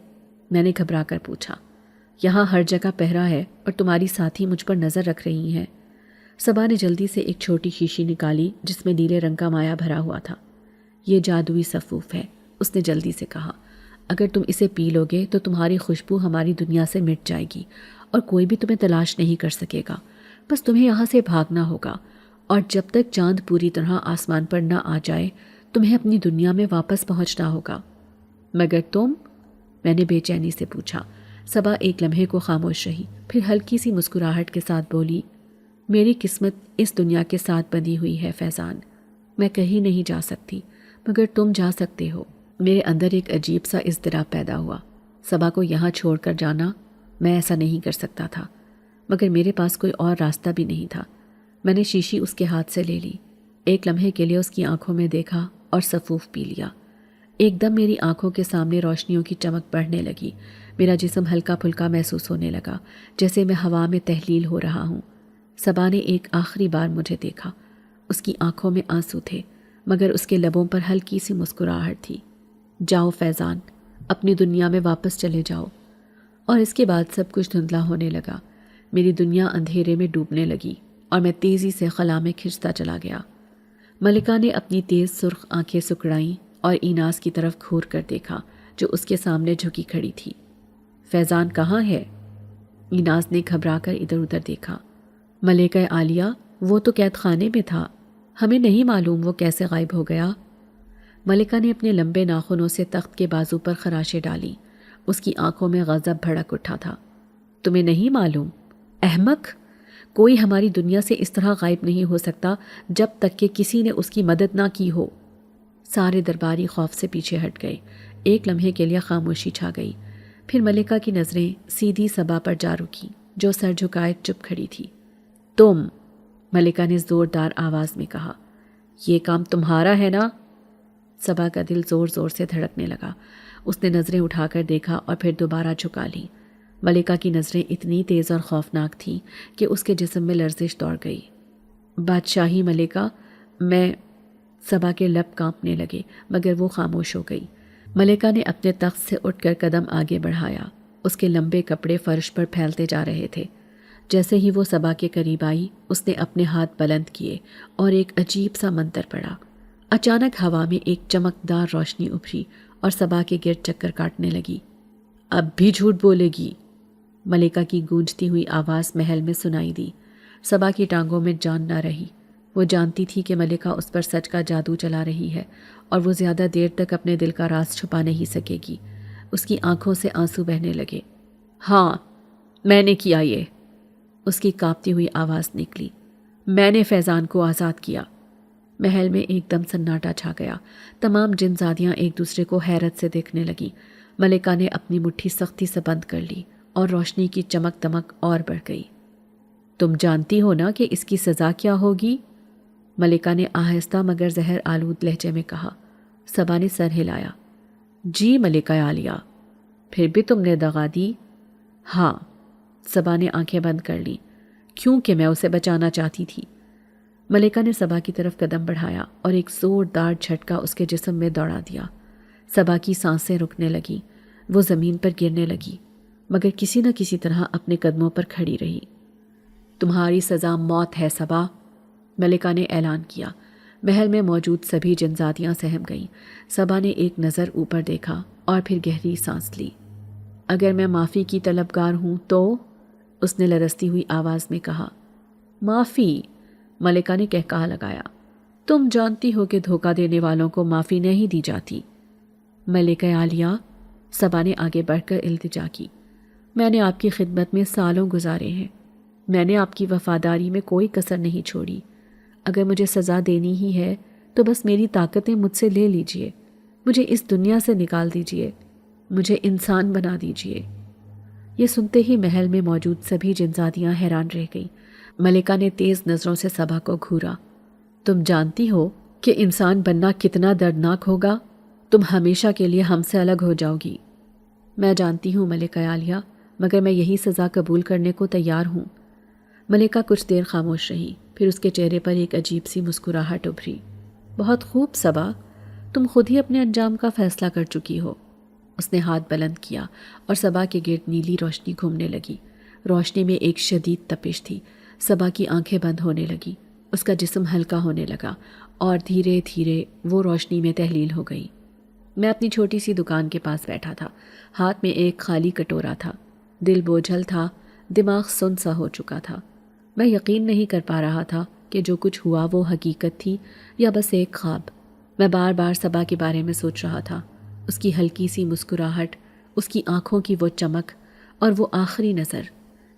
میں نے گھبرا کر پوچھا۔ یہاں ہر جگہ پہرا ہے اور تمہاری ساتھی مجھ پر نظر رکھ رہی ہیں۔ صبا نے جلدی سے ایک چھوٹی شیشی نکالی جس میں نیلے رنگ کا مایا بھرا ہوا تھا۔ یہ جادوئی سفوف ہے، اس نے جلدی سے کہا۔ اگر تم اسے پی لوگے تو تمہاری خوشبو ہماری دنیا سے مٹ جائے گی اور کوئی بھی تمہیں تلاش نہیں کر سکے گا۔ بس تمہیں یہاں سے بھاگنا ہوگا، اور جب تک چاند پوری طرح آسمان پر نہ آ جائے تمہیں اپنی دنیا میں واپس پہنچنا ہوگا۔ مگر تم؟ میں نے بے چینی سے پوچھا۔ صبا ایک لمحے کو خاموش رہی، پھر ہلکی سی مسکراہٹ کے ساتھ بولی، میری قسمت اس دنیا کے ساتھ بندھی ہوئی ہے فیضان۔ میں کہیں نہیں جا سکتی، مگر تم جا سکتے ہو۔ میرے اندر ایک عجیب سا اضطراب پیدا ہوا۔ صبا کو یہاں چھوڑ کر جانا، میں ایسا نہیں کر سکتا تھا، مگر میرے پاس کوئی اور راستہ بھی نہیں تھا۔ میں نے شیشی اس کے ہاتھ سے لے لی، ایک لمحے کے لیے اس کی آنکھوں میں دیکھا اور سفوف پی لیا۔ ایک دم میری آنکھوں کے سامنے روشنیوں کی چمک بڑھنے لگی، میرا جسم ہلکا پھلکا محسوس ہونے لگا، جیسے میں ہوا میں تحلیل ہو رہا ہوں۔ صبا نے ایک آخری بار مجھے دیکھا، اس کی آنکھوں میں آنسو تھے، مگر اس کے لبوں پر ہلکی سی مسکراہٹ تھی۔ جاؤ فیضان، اپنی دنیا میں واپس چلے جاؤ۔ اور اس کے بعد سب کچھ دھندلا ہونے لگا، میری دنیا اندھیرے میں ڈوبنے لگی اور میں تیزی سے خلا میں کھنچتا چلا گیا۔ ملکہ نے اپنی تیز سرخ آنکھیں سکڑائیں اور ایناس کی طرف گھور کر دیکھا جو اس کے سامنے جھکی کھڑی تھی۔ فیضان کہاں ہے؟ ایناس نے گھبرا کر ادھر ادھر دیکھا۔ ملکہ عالیہ، وہ تو قید خانے میں تھا، ہمیں نہیں معلوم وہ کیسے غائب ہو گیا۔ ملکہ نے اپنے لمبے ناخنوں سے تخت کے بازو پر خراشیں ڈالیں، اس کی آنکھوں میں غضب بھڑک اٹھا تھا۔ تمہیں نہیں معلوم؟ احمق! کوئی ہماری دنیا سے اس طرح غائب نہیں ہو سکتا جب تک کہ کسی نے اس کی مدد نہ کی ہو۔ سارے درباری خوف سے پیچھے ہٹ گئے، ایک لمحے کے لیے خاموشی چھا گئی، پھر ملکہ کی نظریں سیدھی صبا پر جا رکیں جو سر جھکائے چپ کھڑی تھی۔ تم! ملکہ نے زوردار آواز میں کہا، یہ کام تمہارا ہے نا؟ صبا کا دل زور زور سے دھڑکنے لگا، اس نے نظریں اٹھا کر دیکھا اور پھر دوبارہ جھکا لیں۔ ملکہ کی نظریں اتنی تیز اور خوفناک تھیں کہ اس کے جسم میں لرزش دوڑ گئی۔ بادشاہی ملکہ، میں… صبا کے لب کانپنے لگے مگر وہ خاموش ہو گئی۔ ملکہ نے اپنے تخت سے اٹھ کر قدم آگے بڑھایا، اس کے لمبے کپڑے فرش پر پھیلتے جا رہے تھے۔ جیسے ہی وہ صبا کے قریب آئی، اس نے اپنے ہاتھ بلند کیے اور ایک عجیب سا منتر پڑھا۔ اچانک ہوا میں ایک چمکدار روشنی ابھری اور صبا کے گرد چکر کاٹنے لگی۔ اب بھی جھوٹ بولے گی؟ ملکہ کی گونجتی ہوئی آواز محل میں سنائی دی۔ صبا کی ٹانگوں میں جان نہ رہی، وہ جانتی تھی کہ ملکہ اس پر سچ کا جادو چلا رہی ہے اور وہ زیادہ دیر تک اپنے دل کا راز چھپا نہیں سکے گی۔ اس کی آنکھوں سے آنسو بہنے لگے۔ ہاں، میں نے کیا یہ، اس کی کانپتی ہوئی آواز نکلی۔ میں نے فیضان کو آزاد کیا۔ محل میں ایک دم سناٹا چھا گیا، تمام جن زادیاں ایک دوسرے کو حیرت سے دیکھنے لگیں۔ ملکہ نے اپنی مٹھی سختی سے بند کر لی اور روشنی کی چمک دمک اور بڑھ گئی۔ تم جانتی ہو نا کہ اس کی سزا کیا ہوگی؟ ملکہ نے آہستہ مگر زہر آلود لہجے میں کہا۔ صبا نے سر ہلایا۔ جی ملکہ عالیہ، پھر بھی تم نے دغا دی؟ ہاں، صبا نے آنکھیں بند کر لیں، کیونکہ میں اسے بچانا چاہتی تھی۔ ملکہ نے صبا کی طرف قدم بڑھایا اور ایک زوردار جھٹکا اس کے جسم میں دوڑا دیا۔ صبا کی سانسیں رکنے لگیں، وہ زمین پر گرنے لگی، مگر کسی نہ کسی طرح اپنے قدموں پر کھڑی رہی۔ تمہاری سزا موت ہے صبا، ملکہ نے اعلان کیا۔ محل میں موجود سبھی جنزادیاں سہم گئیں۔ صبا نے ایک نظر اوپر دیکھا اور پھر گہری سانس لی۔ اگر میں معافی کی طلبگار ہوں تو؟ اس نے لرزتی ہوئی آواز میں کہا۔ معافی؟ ملکہ نے کہکہا لگایا۔ تم جانتی ہو کہ دھوکہ دینے والوں کو معافی نہیں دی جاتی۔ ملکہ عالیہ، صبا نے آگے بڑھ کر التجا کی، میں نے آپ کی خدمت میں سالوں گزارے ہیں، میں نے آپ کی وفاداری میں کوئی کسر نہیں چھوڑی۔ اگر مجھے سزا دینی ہی ہے تو بس میری طاقتیں مجھ سے لے لیجئے، مجھے اس دنیا سے نکال دیجئے، مجھے انسان بنا دیجئے۔ یہ سنتے ہی محل میں موجود سبھی جنزادیاں حیران رہ گئیں۔ ملکہ نے تیز نظروں سے صبا کو گھورا۔ تم جانتی ہو کہ انسان بننا کتنا دردناک ہوگا؟ تم ہمیشہ کے لیے ہم سے الگ ہو جاؤ گی۔ میں جانتی ہوں ملکہ عالیہ، مگر میں یہی سزا قبول کرنے کو تیار ہوں۔ ملکہ کچھ دیر خاموش رہی، پھر اس کے چہرے پر ایک عجیب سی مسکراہٹ ابھری۔ بہت خوب صبا، تم خود ہی اپنے انجام کا فیصلہ کر چکی ہو۔ اس نے ہاتھ بلند کیا اور صبا کے گرد نیلی روشنی گھومنے لگی۔ روشنی میں ایک شدید تپش تھی۔ صبا کی آنکھیں بند ہونے لگی، اس کا جسم ہلکا ہونے لگا اور دھیرے دھیرے وہ روشنی میں تحلیل ہو گئی۔ میں اپنی چھوٹی سی دکان کے پاس بیٹھا تھا، ہاتھ میں ایک خالی کٹورا تھا، دل بوجھل تھا، دماغ سن سا ہو چکا تھا۔ میں یقین نہیں کر پا رہا تھا کہ جو کچھ ہوا وہ حقیقت تھی یا بس ایک خواب۔ میں بار بار صبا کے بارے میں سوچ رہا تھا، اس کی ہلکی سی مسکراہٹ، اس کی آنکھوں کی وہ چمک اور وہ آخری نظر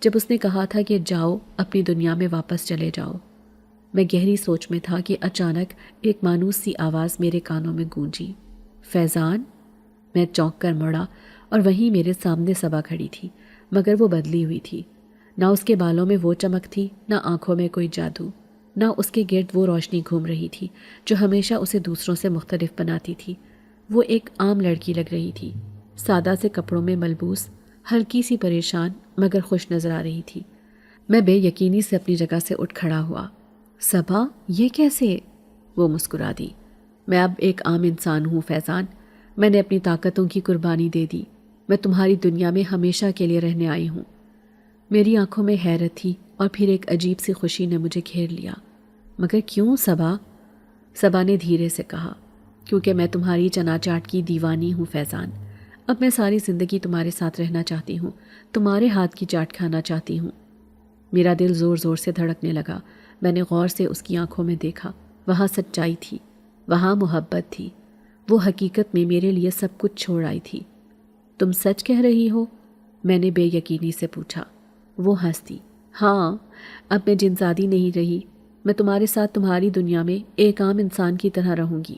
جب اس نے کہا تھا کہ جاؤ اپنی دنیا میں واپس چلے جاؤ۔ میں گہری سوچ میں تھا کہ اچانک ایک مانوس سی آواز میرے کانوں میں گونجی، فیضان۔ میں چونک کر مڑا اور وہیں میرے سامنے صبا کھڑی تھی، مگر وہ بدلی ہوئی تھی۔ نہ اس کے بالوں میں وہ چمک تھی، نہ آنکھوں میں کوئی جادو، نہ اس کے گرد وہ روشنی گھوم رہی تھی جو ہمیشہ اسے دوسروں سے مختلف بناتی تھی۔ وہ ایک عام لڑکی لگ رہی تھی، سادہ سے کپڑوں میں ملبوس، ہلکی سی پریشان مگر خوش نظر آ رہی تھی۔ میں بے یقینی سے اپنی جگہ سے اٹھ کھڑا ہوا۔ صبا، یہ کیسے؟ وہ مسکرا دی۔ میں اب ایک عام انسان ہوں فیضان، میں نے اپنی طاقتوں کی قربانی دے دی، میں تمہاری دنیا میں ہمیشہ کے لیے رہنے آئی ہوں۔ میری آنکھوں میں حیرت تھی اور پھر ایک عجیب سی خوشی نے مجھے گھیر لیا۔ مگر کیوں صبا؟ صبا نے دھیرے سے کہا، کیونکہ میں تمہاری چناچاٹ کی دیوانی ہوں فیضان۔ اب میں ساری زندگی تمہارے ساتھ رہنا چاہتی ہوں، تمہارے ہاتھ کی چاٹ کھانا چاہتی ہوں۔ میرا دل زور زور سے دھڑکنے لگا۔ میں نے غور سے اس کی آنکھوں میں دیکھا، وہاں سچائی تھی، وہاں محبت تھی، وہ حقیقت میں میرے لیے سب کچھ چھوڑ آئی تھی۔ تم سچ کہہ رہی ہو؟ میں نے بے یقینی سے پوچھا۔ وہ ہنس دی۔ ہاں، اب میں جنزادی نہیں رہی، میں تمہارے ساتھ تمہاری دنیا میں ایک عام انسان کی طرح رہوں گی۔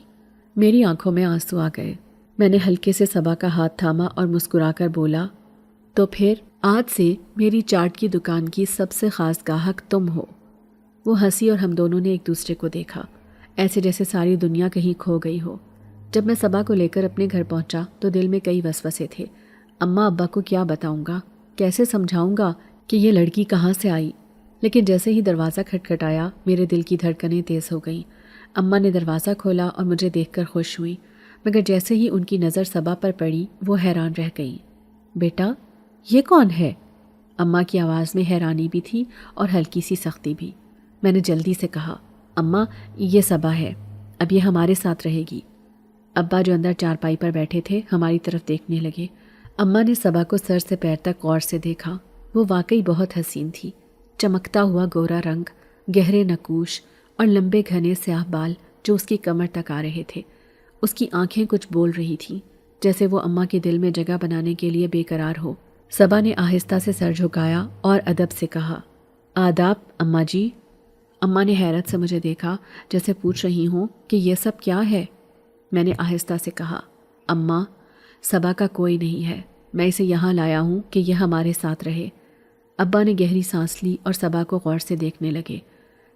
میری آنکھوں میں آنسو آ گئے۔ میں نے ہلکے سے صبا کا ہاتھ تھاما اور مسکرا کر بولا، تو پھر آج سے میری چاٹ کی دکان کی سب سے خاص گاہک تم ہو۔ وہ ہنسی اور ہم دونوں نے ایک دوسرے کو دیکھا، ایسے جیسے ساری دنیا کہیں کھو گئی ہو۔ جب میں صبا کو لے کر اپنے گھر پہنچا تو دل میں کئی وسوسے تھے۔ اماں ابا کو کیا بتاؤں گا، کیسے سمجھاؤں گا کہ یہ لڑکی کہاں سے آئی؟ لیکن جیسے ہی دروازہ کھٹکھٹایا میرے دل کی دھڑکنیں تیز ہو گئیں۔ اماں نے دروازہ کھولا اور مجھے دیکھ کر خوش ہوئی، مگر جیسے ہی ان کی نظر صبا پر پڑی وہ حیران رہ گئیں۔ بیٹا، یہ کون ہے؟ اماں کی آواز میں حیرانی بھی تھی اور ہلکی سی سختی بھی۔ میں نے جلدی سے کہا، اماں یہ صبا ہے، اب یہ ہمارے ساتھ رہے گی۔ ابا جو اندر چارپائی پر بیٹھے تھے ہماری طرف دیکھنے لگے۔ اماں نے صبا کو سر سے پیر تک غور سے دیکھا۔ وہ واقعی بہت حسین تھی، چمکتا ہوا گورا رنگ، گہرے نقوش اور لمبے گھنے سیاہ بال جو اس کی کمر تک آ رہے تھے۔ اس کی آنکھیں کچھ بول رہی تھیں، جیسے وہ اماں کے دل میں جگہ بنانے کے لیے بے قرار ہو۔ صبا نے آہستہ سے سر جھکایا اور ادب سے کہا، آداب اماں جی۔ اماں نے حیرت سے مجھے دیکھا، جیسے پوچھ رہی ہوں کہ یہ سب کیا ہے۔ میں نے آہستہ سے کہا، اماں، صبا کا کوئی نہیں ہے، میں اسے یہاں لایا ہوں کہ یہ ہمارے ساتھ رہے۔ ابا نے گہری سانس لی اور صبا کو غور سے دیکھنے لگے۔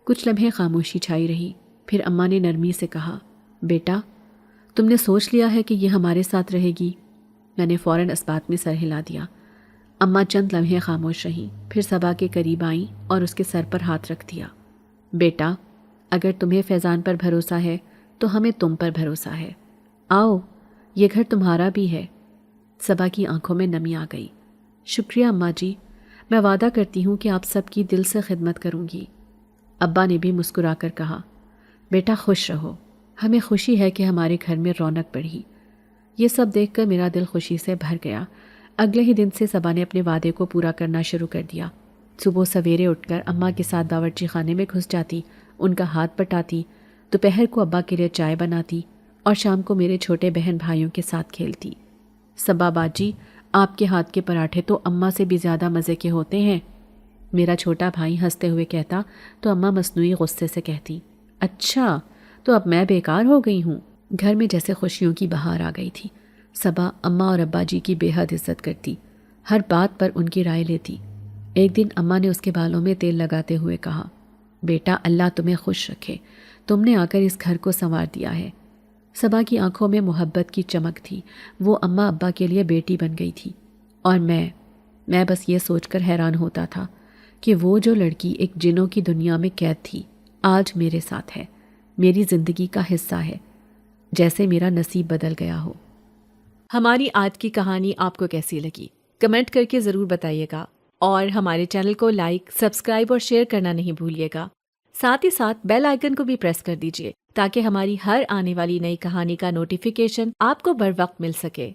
کچھ لمحے خاموشی چھائی رہی، پھر اماں نے نرمی سے کہا، بیٹا، تم نے سوچ لیا ہے کہ یہ ہمارے ساتھ رہے گی؟ میں نے فوراً اس بات میں سر ہلا دیا۔ اماں چند لمحے خاموش رہیں، پھر صبا کے قریب آئیں اور اس کے سر پر ہاتھ رکھ دیا۔ بیٹا، اگر تمہیں فیضان پر بھروسہ ہے تو ہمیں تم پر بھروسہ ہے۔ آؤ، یہ گھر تمہارا بھی ہے۔ صبا کی آنکھوں میں نمی آ گئی۔ شکریہ اماں جی، میں وعدہ کرتی ہوں کہ آپ سب کی دل سے خدمت کروں گی۔ ابا نے بھی مسکرا کر کہا، بیٹا خوش رہو، ہمیں خوشی ہے کہ ہمارے گھر میں رونق بڑھی۔ یہ سب دیکھ کر میرا دل خوشی سے بھر گیا۔ اگلے ہی دن سے صبا نے اپنے وعدے کو پورا کرنا شروع کر دیا۔ صبح سویرے اٹھ کر اماں کے ساتھ باورچی خانے میں گھس جاتی، ان کا ہاتھ بٹاتی، دوپہر کو ابا کے لیے چائے بناتی اور شام کو میرے چھوٹے بہن بھائیوں کے ساتھ کھیلتی۔ صبا باجی، آپ کے ہاتھ کے پراٹھے تو اماں سے بھی زیادہ مزے کے ہوتے ہیں، میرا چھوٹا بھائی ہنستے ہوئے کہتا تو اماں مصنوعی غصے سے کہتی، اچھا تو اب میں بیکار ہو گئی ہوں۔ گھر میں جیسے خوشیوں کی بہار آ گئی تھی۔ صبا اماں اور ابا جی کی بے حد عزت کرتی، ہر بات پر ان کی رائے لیتی۔ ایک دن اماں نے اس کے بالوں میں تیل لگاتے ہوئے کہا، بیٹا اللہ تمہیں خوش رکھے، تم نے آ کر اس گھر کو سنوار دیا ہے۔ صبا کی آنکھوں میں محبت کی چمک تھی، وہ اماں ابا کے لیے بیٹی بن گئی تھی، اور میں بس یہ سوچ کر حیران ہوتا تھا کہ وہ جو لڑکی ایک جنوں کی دنیا میں قید تھی آج میرے ساتھ ہے، میری زندگی کا حصہ ہے، جیسے میرا نصیب بدل گیا ہو۔ ہماری آج کی کہانی آپ کو کیسی لگی؟ کمنٹ کر کے ضرور بتائیے گا، اور ہمارے چینل کو لائک، سبسکرائب اور شیئر کرنا نہیں بھولیے گا۔ ساتھ ہی ساتھ بیل آئیکن کو بھی پریس کر دیجیے تاکہ ہماری ہر آنے والی نئی کہانی کا نوٹیفیکیشن آپ کو بر وقت مل سکے۔